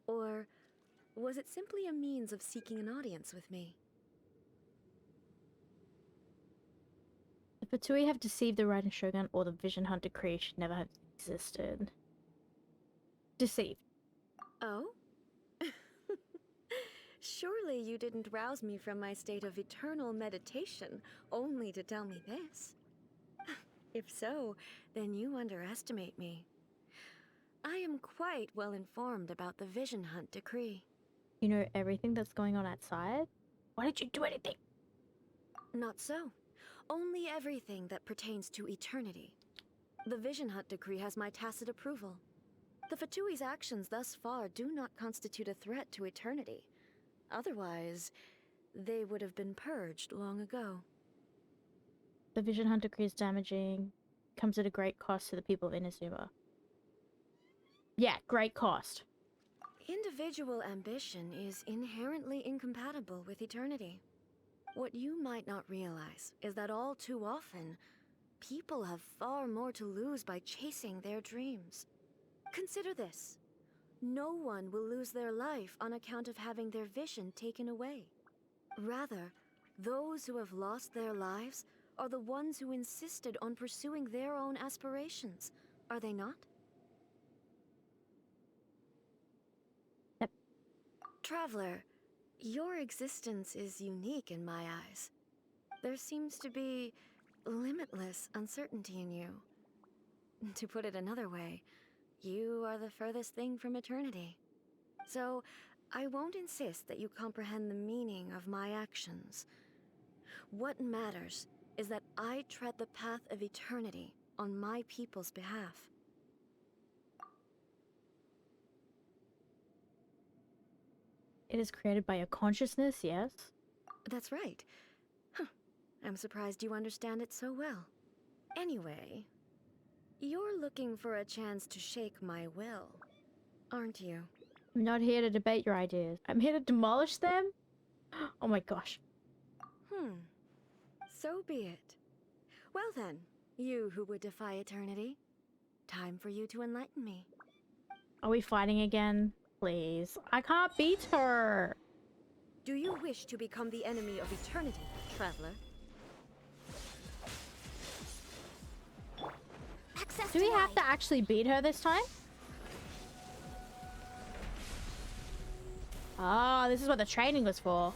Or was it simply a means of seeking an audience with me? The Fatui have deceived the Raiden Shogun, or the Vision Hunt decree should never have existed. Deceived. Oh? Surely you didn't rouse me from my state of eternal meditation only to tell me this. If so, then you underestimate me. I am quite well informed about the Vision Hunt decree. You know everything that's going on outside? Why did you do anything? Not so. Only everything that pertains to eternity. The Vision Hunt decree has my tacit approval. The Fatui's actions thus far do not constitute a threat to eternity. Otherwise, they would have been purged long ago. The Vision Hunt decree is damaging. Comes at a great cost to the people of Inazuma. Yeah, great cost. Individual ambition is inherently incompatible with eternity. What you might not realize is that all too often, people have far more to lose by chasing their dreams. Consider this. No one will lose their life on account of having their vision taken away. Rather, those who have lost their lives are the ones who insisted on pursuing their own aspirations, are they not? Yep. Traveler, your existence is unique in my eyes. There seems to be limitless uncertainty in you. To put it another way, you are the furthest thing from eternity. So, I won't insist that you comprehend the meaning of my actions. What matters is that I tread the path of eternity on my people's behalf. It is created by your consciousness, yes? That's right. Huh. I'm surprised you understand it so well. Anyway, you're looking for a chance to shake my will, aren't you? I'm not here to debate your ideas. I'm here to demolish them? Oh my gosh. So be it. Well then, you who would defy eternity, time for you to enlighten me. Are we fighting again? Please. I can't beat her! Do you wish to become the enemy of eternity, traveler? Do we have to actually beat her this time? Oh, this is what the training was for.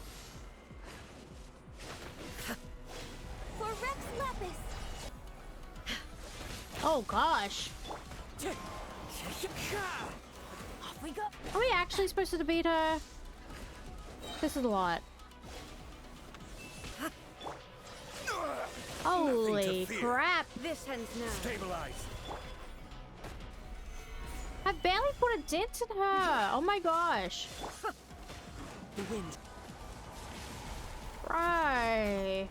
For Rex Lapis! Oh gosh. Off we go! Are we actually supposed to beat her? This is a lot. Holy crap! This ends now. Stabilize. I barely put a dent in her. Oh my gosh. The wind. Right.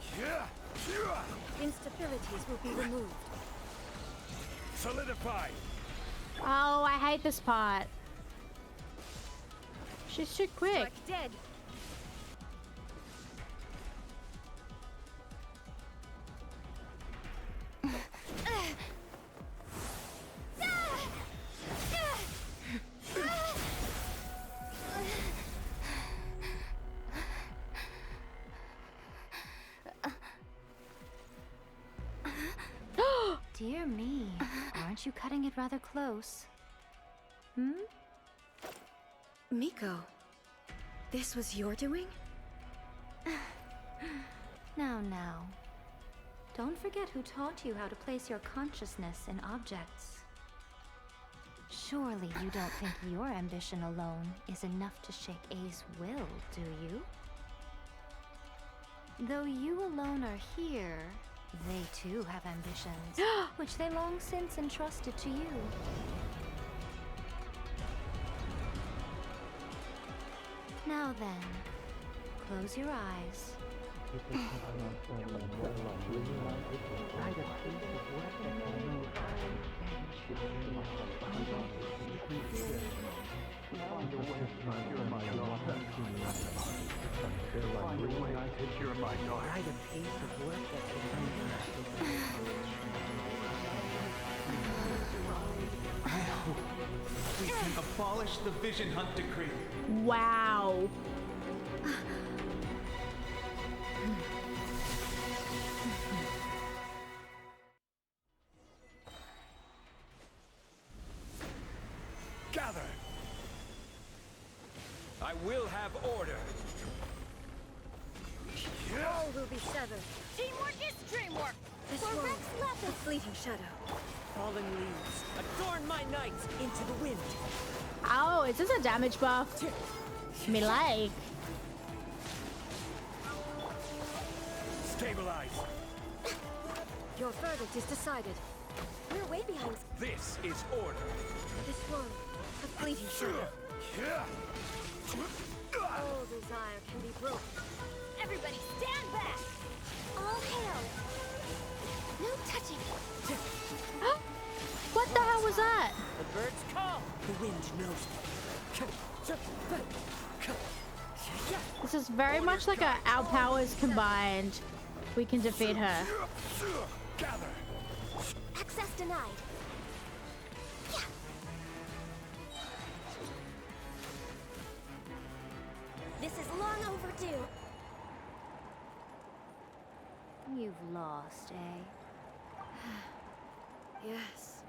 Instabilities will be removed. Solidify. Oh, I hate this part. She's too quick. Strike dead. Dear me, aren't you cutting it rather close? Miko, this was your doing? Now. Don't forget who taught you how to place your consciousness in objects. Surely you don't think your ambition alone is enough to shake A's will, do you? Though you alone are here, they too have ambitions, which they long since entrusted to you. Now then, close your eyes We can abolish the Vision Hunt Decree. Wow. Gather! I will have order. All will be severed. Teamwork is dreamwork! This For one, Rex a fleeting shadow. Fallen leaves, adorn my night into the wind. Oh, is this a damage buff? Me like. Stabilize. Your verdict is decided. We're way behind. This is order. This one, a fleeting shadow. All desire can be broken. Everybody stand back! All hail. No touching. What the hell was that? The birds call. The wind knows. This is very much like our powers combined. We can defeat her. Gather. Access denied. Yeah. This is long overdue. You've lost, eh? Yes,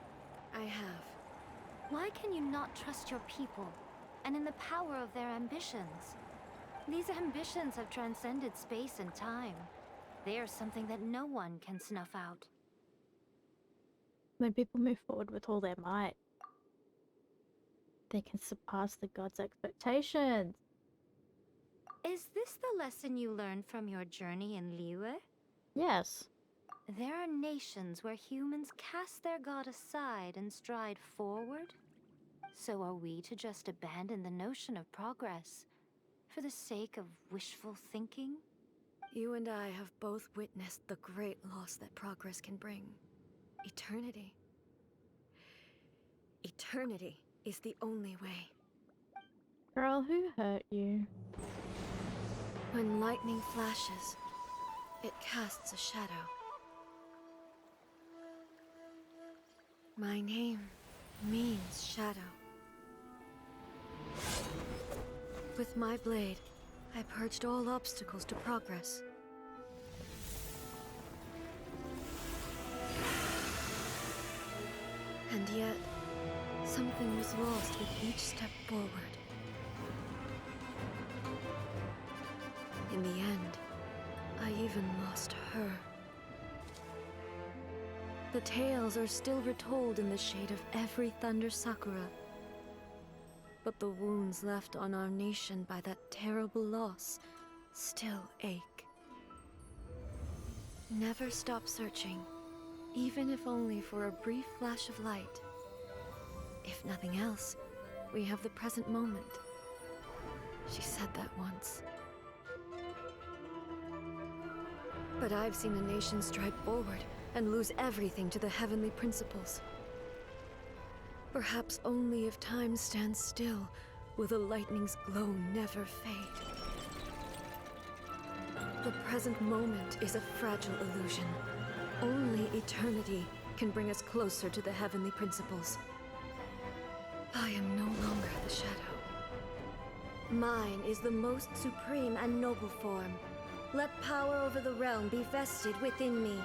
I have. Why can you not trust your people and in the power of their ambitions? These ambitions have transcended space and time. They are something that no one can snuff out. When people move forward with all their might, they can surpass the gods' expectations. Is this the lesson you learned from your journey in Liyue? Yes. There are nations where humans cast their god aside and stride forward. So are we to just abandon the notion of progress for the sake of wishful thinking? You and I have both witnessed the great loss that progress can bring. Eternity. Eternity is the only way. Girl, who hurt you? When lightning flashes, it casts a shadow. My name means shadow. With my blade, I purged all obstacles to progress. And yet, something was lost with each step forward. In the end, I even lost her. The tales are still retold in the shade of every Thunder Sakura. But the wounds left on our nation by that terrible loss still ache. Never stop searching, even if only for a brief flash of light. If nothing else, we have the present moment. She said that once. But I've seen a nation stride forward and lose everything to the heavenly principles. Perhaps only if time stands still will the lightning's glow never fade. The present moment is a fragile illusion. Only eternity can bring us closer to the heavenly principles. I am no longer the shadow. Mine is the most supreme and noble form. Let power over the realm be vested within me.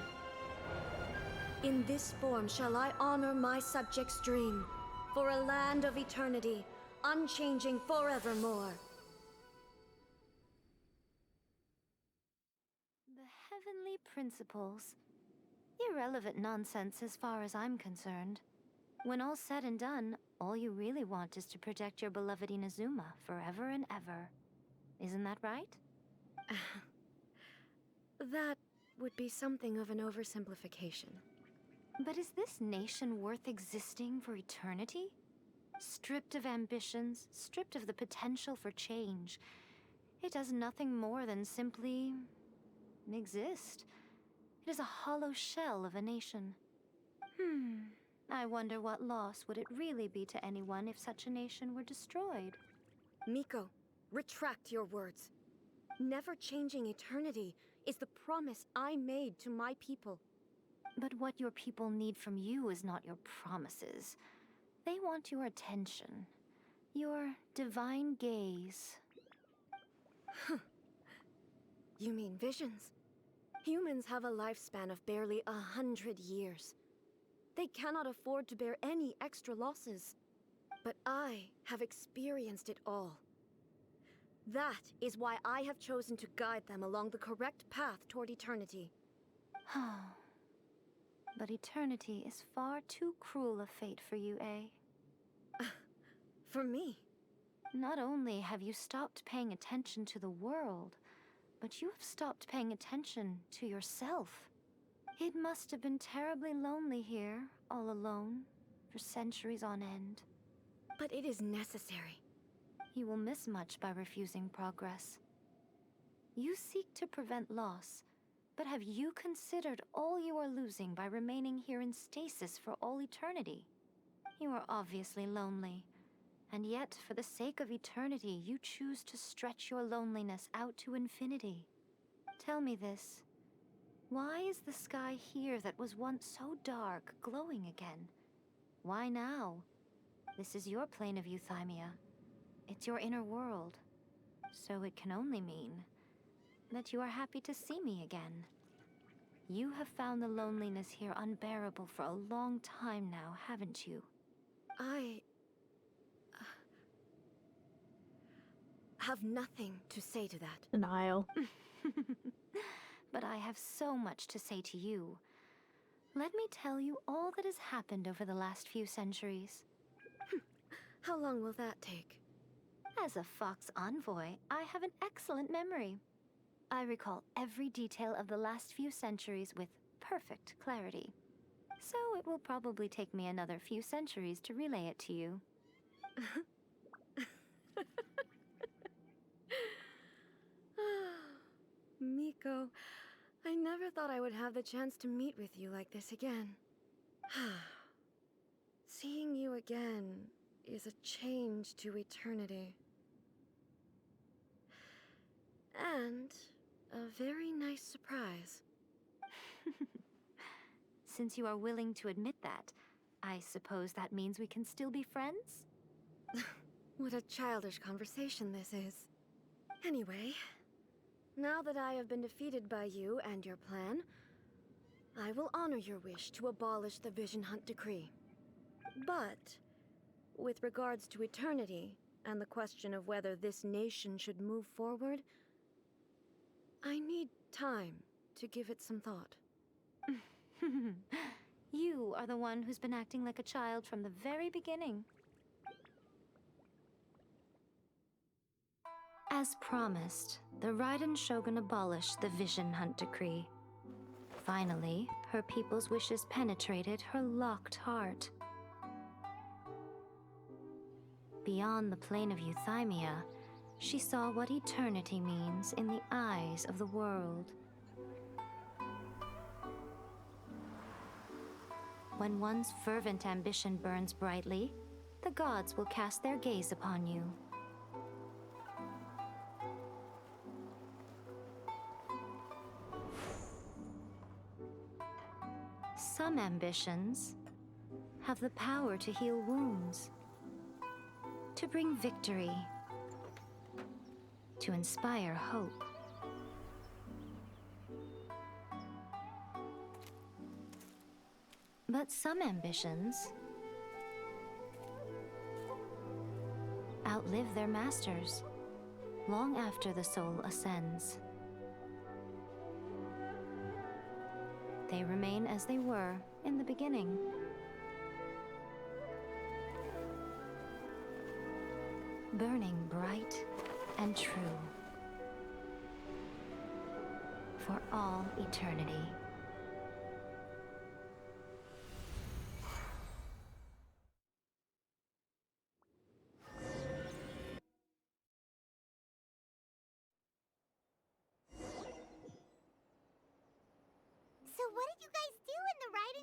In this form shall I honor my subjects' dream, for a land of eternity, unchanging forevermore. The heavenly principles. Irrelevant nonsense as far as I'm concerned. When all's said and done, all you really want is to protect your beloved Inazuma forever and ever. Isn't that right? That would be something of an oversimplification. But is this nation worth existing for eternity? Stripped of ambitions, stripped of the potential for change, it does nothing more than simply exist. It is a hollow shell of a nation. I wonder what loss would it really be to anyone if such a nation were destroyed? Miko, retract your words. Never changing eternity is the promise I made to my people. But what your people need from you is not your promises. They want your attention. Your divine gaze. You mean visions? Humans have a lifespan of barely 100 years. They cannot afford to bear any extra losses. But I have experienced it all. That is why I have chosen to guide them along the correct path toward eternity. But eternity is far too cruel a fate for you, eh? For me? Not only have you stopped paying attention to the world, but you have stopped paying attention to yourself. It must have been terribly lonely here, all alone, for centuries on end. But it is necessary. You will miss much by refusing progress. You seek to prevent loss, but have you considered all you are losing by remaining here in stasis for all eternity? You are obviously lonely, and yet for the sake of eternity you choose to stretch your loneliness out to infinity. Tell me this. Why is the sky here that was once so dark glowing again? Why now? This is your plane of Euthymia. It's your inner world. So it can only mean that you are happy to see me again. You have found the loneliness here unbearable for a long time now, haven't you? I have nothing to say to that. Denial. But I have so much to say to you. Let me tell you all that has happened over the last few centuries. How long will that take? As a Fox envoy, I have an excellent memory. I recall every detail of the last few centuries with perfect clarity. So it will probably take me another few centuries to relay it to you. Miko, I never thought I would have the chance to meet with you like this again. Seeing you again is a change to eternity. And a very nice surprise. Since you are willing to admit that, I suppose that means we can still be friends? What a childish conversation this is. Anyway, now that I have been defeated by you and your plan, I will honor your wish to abolish the Vision Hunt Decree. But, with regards to eternity, and the question of whether this nation should move forward, I need time to give it some thought. You are the one who's been acting like a child from the very beginning. As promised, the Raiden Shogun abolished the Vision Hunt Decree. Finally, her people's wishes penetrated her locked heart. Beyond the plane of Euthymia, she saw what eternity means in the eyes of the world. When one's fervent ambition burns brightly, the gods will cast their gaze upon you. Some ambitions have the power to heal wounds, to bring victory, to inspire hope. But some ambitions outlive their masters long after the soul ascends. They remain as they were in the beginning. Burning bright and true for all eternity.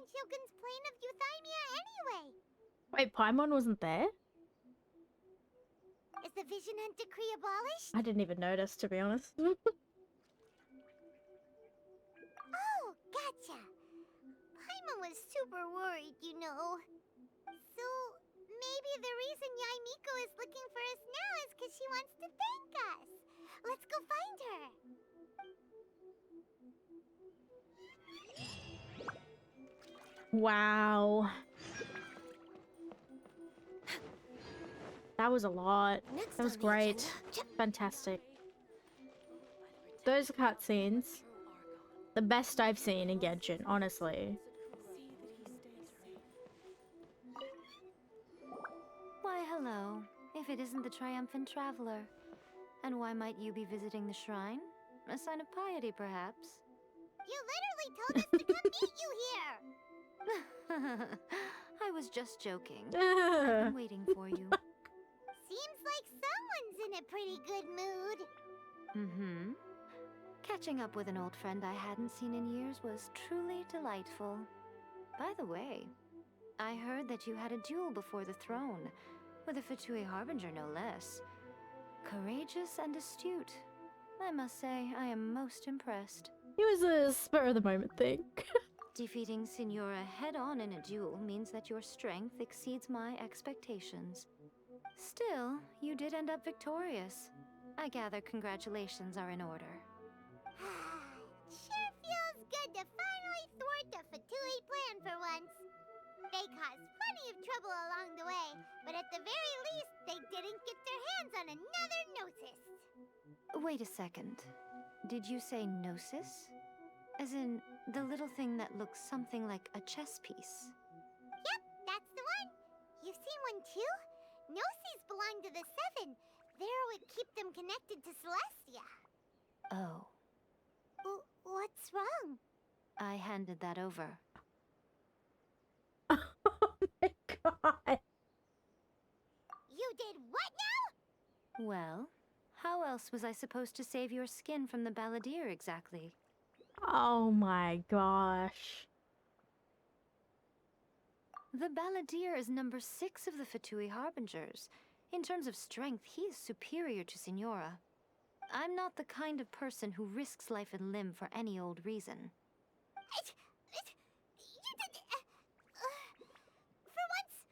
Raiden Shogun's plane of Euthymia anyway? Wait, Paimon wasn't there? Is the Vision Hunt decree abolished? I didn't even notice, to be honest. Oh, gotcha. Paimon was super worried, you know. So, maybe the reason Yae Miko is looking for us now is because she wants to thank us. Let's go find her. Wow. That was a lot. That was great. Fantastic. Those cutscenes, the best I've seen in Genshin, honestly. Why, hello. If it isn't the triumphant traveler. And why might you be visiting the shrine? A sign of piety, perhaps? You literally told us to come meet you here! I was just joking. I've been waiting for you. Seems like someone's in a pretty good mood. Mm-hmm. Catching up with an old friend I hadn't seen in years was truly delightful. By the way, I heard that you had a duel before the throne, with a Fatui Harbinger no less. Courageous and astute. I must say, I am most impressed. It was a spur-of-the-moment thing. Defeating Signora head-on in a duel means that your strength exceeds my expectations. Still, you did end up victorious. I gather congratulations are in order. Sure feels good to finally thwart the Fatui plan for once. They caused plenty of trouble along the way, but at the very least, they didn't get their hands on another Gnosis. Wait a second. Did you say Gnosis? As in, the little thing that looks something like a chess piece? Yep, that's the one. You've seen one too? Gnosis belong to the Seven. They're what keep them connected to Celestia. Oh. What's wrong? I handed that over. Oh my god. You did what now? Well, how else was I supposed to save your skin from the balladeer exactly? Oh my gosh. The balladeer is number 6 of the Fatui Harbingers. In terms of strength, he is superior to Signora. I'm not the kind of person who risks life and limb for any old reason. For once,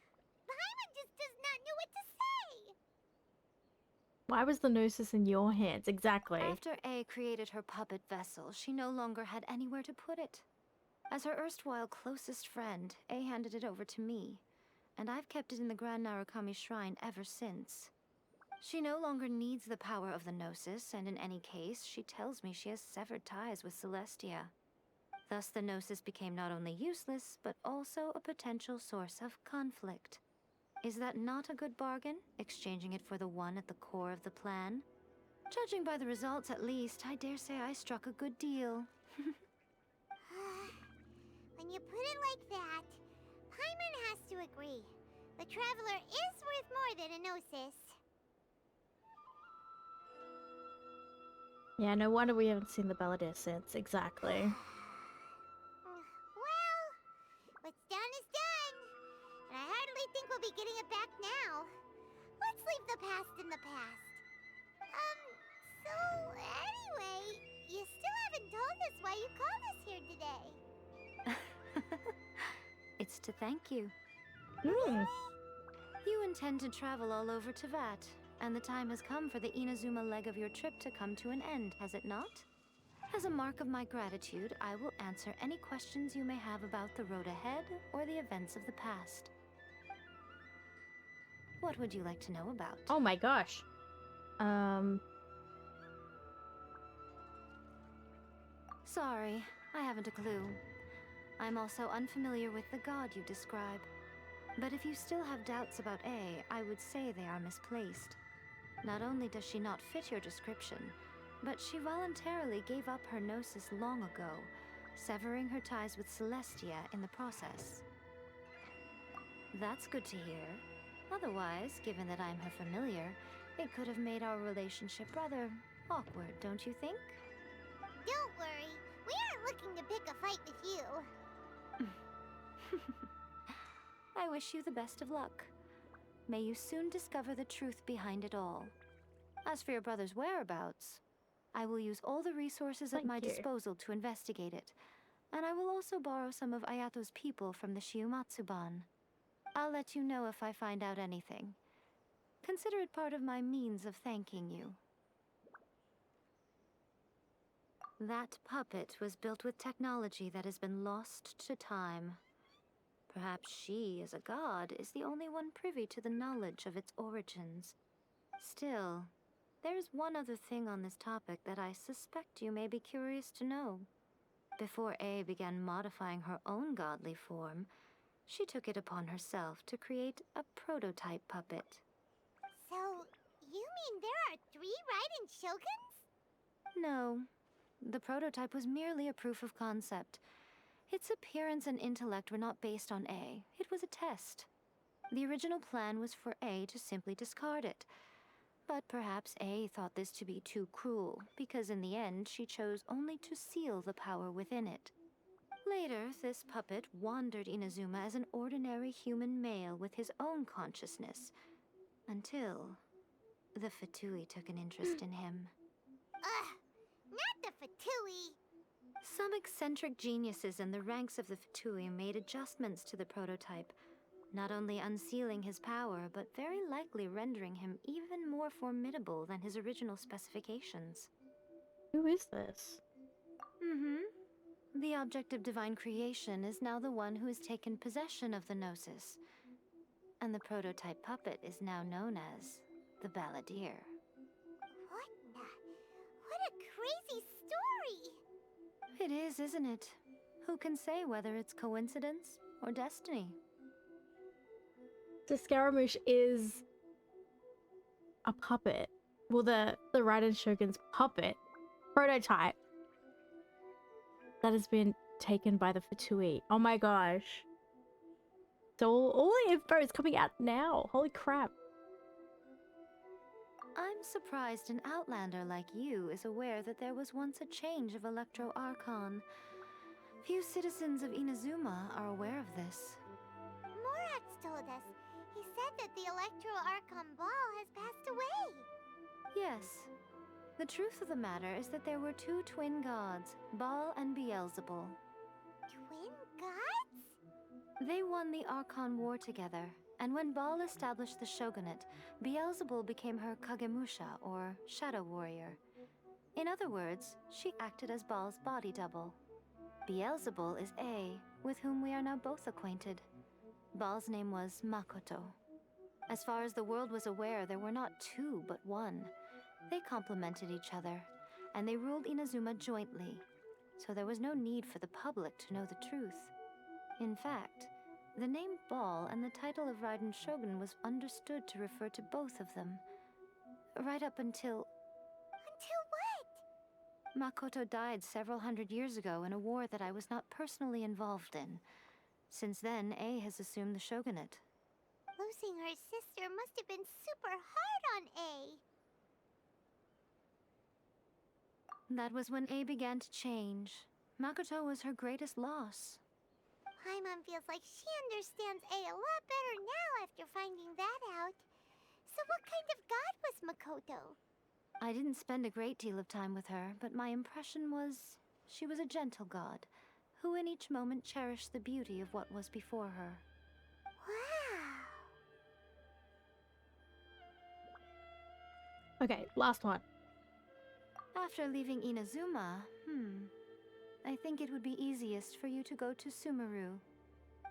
Paimon just does not know what to say. Why was the Gnosis in your hands? Exactly. After A created her puppet vessel, she no longer had anywhere to put it. As her erstwhile closest friend, A handed it over to me, and I've kept it in the Grand Narukami Shrine ever since. She no longer needs the power of the Gnosis, and in any case, she tells me she has severed ties with Celestia. Thus the Gnosis became not only useless, but also a potential source of conflict. Is that not a good bargain, exchanging it for the one at the core of the plan? Judging by the results at least, I dare say I struck a good deal. When you put it like that, Paimon has to agree. The Traveler is worth more than a Gnosis. Yeah, no wonder we haven't seen the balladeer since. Exactly. Well, what's done is done. And I hardly think we'll be getting it back now. Let's leave the past in the past. So anyway, you still haven't told us why you called us here today. It's to thank you. Hmm. You intend to travel all over Teyvat, and the time has come for the Inazuma leg of your trip to come to an end, has it not? As a mark of my gratitude, I will answer any questions you may have about the road ahead or the events of the past. What would you like to know about? Oh my gosh. Sorry, I haven't a clue. I'm also unfamiliar with the god you describe. But if you still have doubts about A, I would say they are misplaced. Not only does she not fit your description, but she voluntarily gave up her Gnosis long ago, severing her ties with Celestia in the process. That's good to hear. Otherwise, given that I'm her familiar, it could have made our relationship rather awkward, don't you think? Don't worry, we aren't looking to pick a fight with you. I wish you the best of luck. May you soon discover the truth behind it all. As for your brother's whereabouts, I will use all the resources at my disposal to investigate it, and I will also borrow some of Ayato's people from the Shiumatsuban. I'll let you know if I find out anything. Consider it part of my means of thanking you. That puppet was built with technology that has been lost to time. Perhaps she, as a god, is the only one privy to the knowledge of its origins. Still, there's one other thing on this topic that I suspect you may be curious to know. Before A began modifying her own godly form, she took it upon herself to create a prototype puppet. So, you mean there are 3 Raiden Shoguns? No. The prototype was merely a proof of concept. Its appearance and intellect were not based on A. It was a test. The original plan was for A to simply discard it. But perhaps A thought this to be too cruel, because in the end she chose only to seal the power within it. Later, this puppet wandered Inazuma as an ordinary human male with his own consciousness, until the Fatui took an interest in him. Ugh, not the Fatui! Some eccentric geniuses in the ranks of the Fatui made adjustments to the prototype, not only unsealing his power, but very likely rendering him even more formidable than his original specifications. Who is this? The object of divine creation is now the one who has taken possession of the Gnosis, and the prototype puppet is now known as the Balladeer. What a crazy story! It is, isn't it? Who can say whether it's coincidence or destiny? So Scaramouche is a puppet. Well, the Raiden Shogun's puppet prototype that has been taken by the Fatui. Oh my gosh. So all the info is coming out now. Holy crap. I'm surprised an outlander like you is aware that there was once a change of Electro Archon. Few citizens of Inazuma are aware of this. Morax told us. He said that the Electro Archon Baal has passed away. Yes. The truth of the matter is that there were 2 twin gods, Baal and Beelzebul. Twin gods? They won the Archon War together, and when Baal established the shogunate, Beelzebul became her Kagemusha, or shadow warrior. In other words, she acted as Baal's body double. Beelzebul is A, with whom we are now both acquainted. Baal's name was Makoto. As far as the world was aware, there were not 2, but 1. They complemented each other, and they ruled Inazuma jointly, so there was no need for the public to know the truth. In fact, the name Baal and the title of Raiden Shogun was understood to refer to both of them. Right up until... Until what? Makoto died several hundred years ago in a war that I was not personally involved in. Since then, A has assumed the shogunate. Losing her sister must have been super hard on A. That was when A began to change. Makoto was her greatest loss. Paimon feels like she understands A a lot better now after finding that out. So what kind of god was Makoto? I didn't spend a great deal of time with her, but my impression was she was a gentle god, who in each moment cherished the beauty of what was before her. Wow! Okay, last one. After leaving Inazuma, I think it would be easiest for you to go to Sumeru.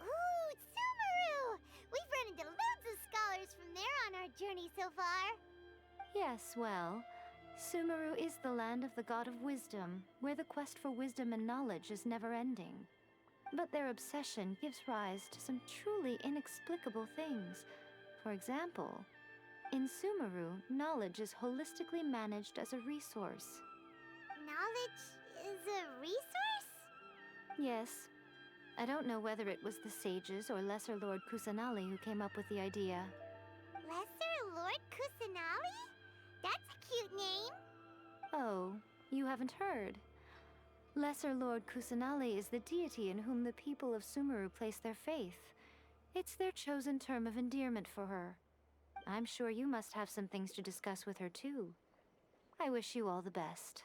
Ooh, Sumeru! We've run into loads of scholars from there on our journey so far. Yes, well, Sumeru is the land of the god of wisdom, where the quest for wisdom and knowledge is never-ending. But their obsession gives rise to some truly inexplicable things. For example, in Sumeru, knowledge is holistically managed as a resource. Knowledge is a resource? Yes. I don't know whether it was the sages or Lesser Lord Kusanali who came up with the idea. Lesser Lord Kusanali? That's a cute name. Oh, you haven't heard. Lesser Lord Kusanali is the deity in whom the people of Sumeru place their faith. It's their chosen term of endearment for her. I'm sure you must have some things to discuss with her too. I wish you all the best.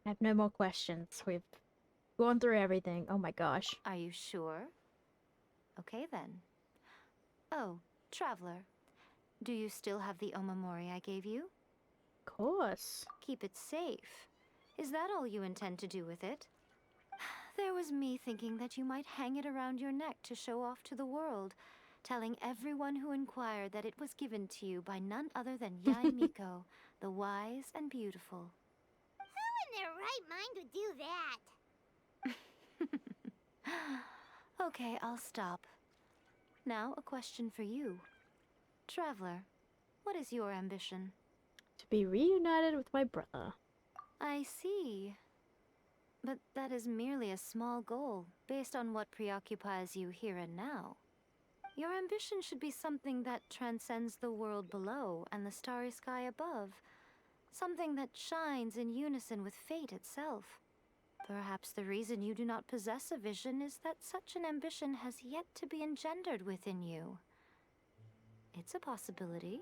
I have no more questions. We've gone through everything. Oh my gosh. Are you sure? Okay then. Oh, Traveler. Do you still have the omamori I gave you? Of course. Keep it safe. Is that all you intend to do with it? There was me thinking that you might hang it around your neck to show off to the world, telling everyone who inquired that it was given to you by none other than Yae Miko, the wise and beautiful. Who in their right mind would do that? Okay, I'll stop. Now, a question for you. Traveler, what is your ambition? To be reunited with my brother. I see. But that is merely a small goal, based on what preoccupies you here and now. Your ambition should be something that transcends the world below and the starry sky above. Something that shines in unison with fate itself. Perhaps the reason you do not possess a vision is that such an ambition has yet to be engendered within you. It's a possibility.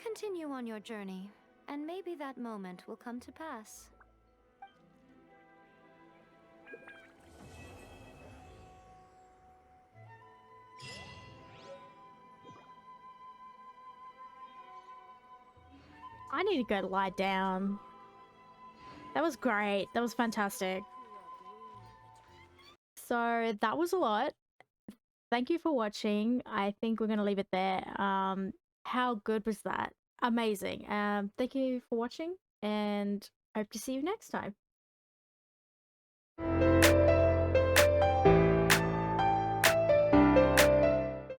Continue on your journey, and maybe that moment will come to pass. I need to go lie down. That was great. That was fantastic. So that was a lot. Thank you for watching. I think we're going to leave it there. How good was that? Amazing. Thank you for watching, and hope to see you next time.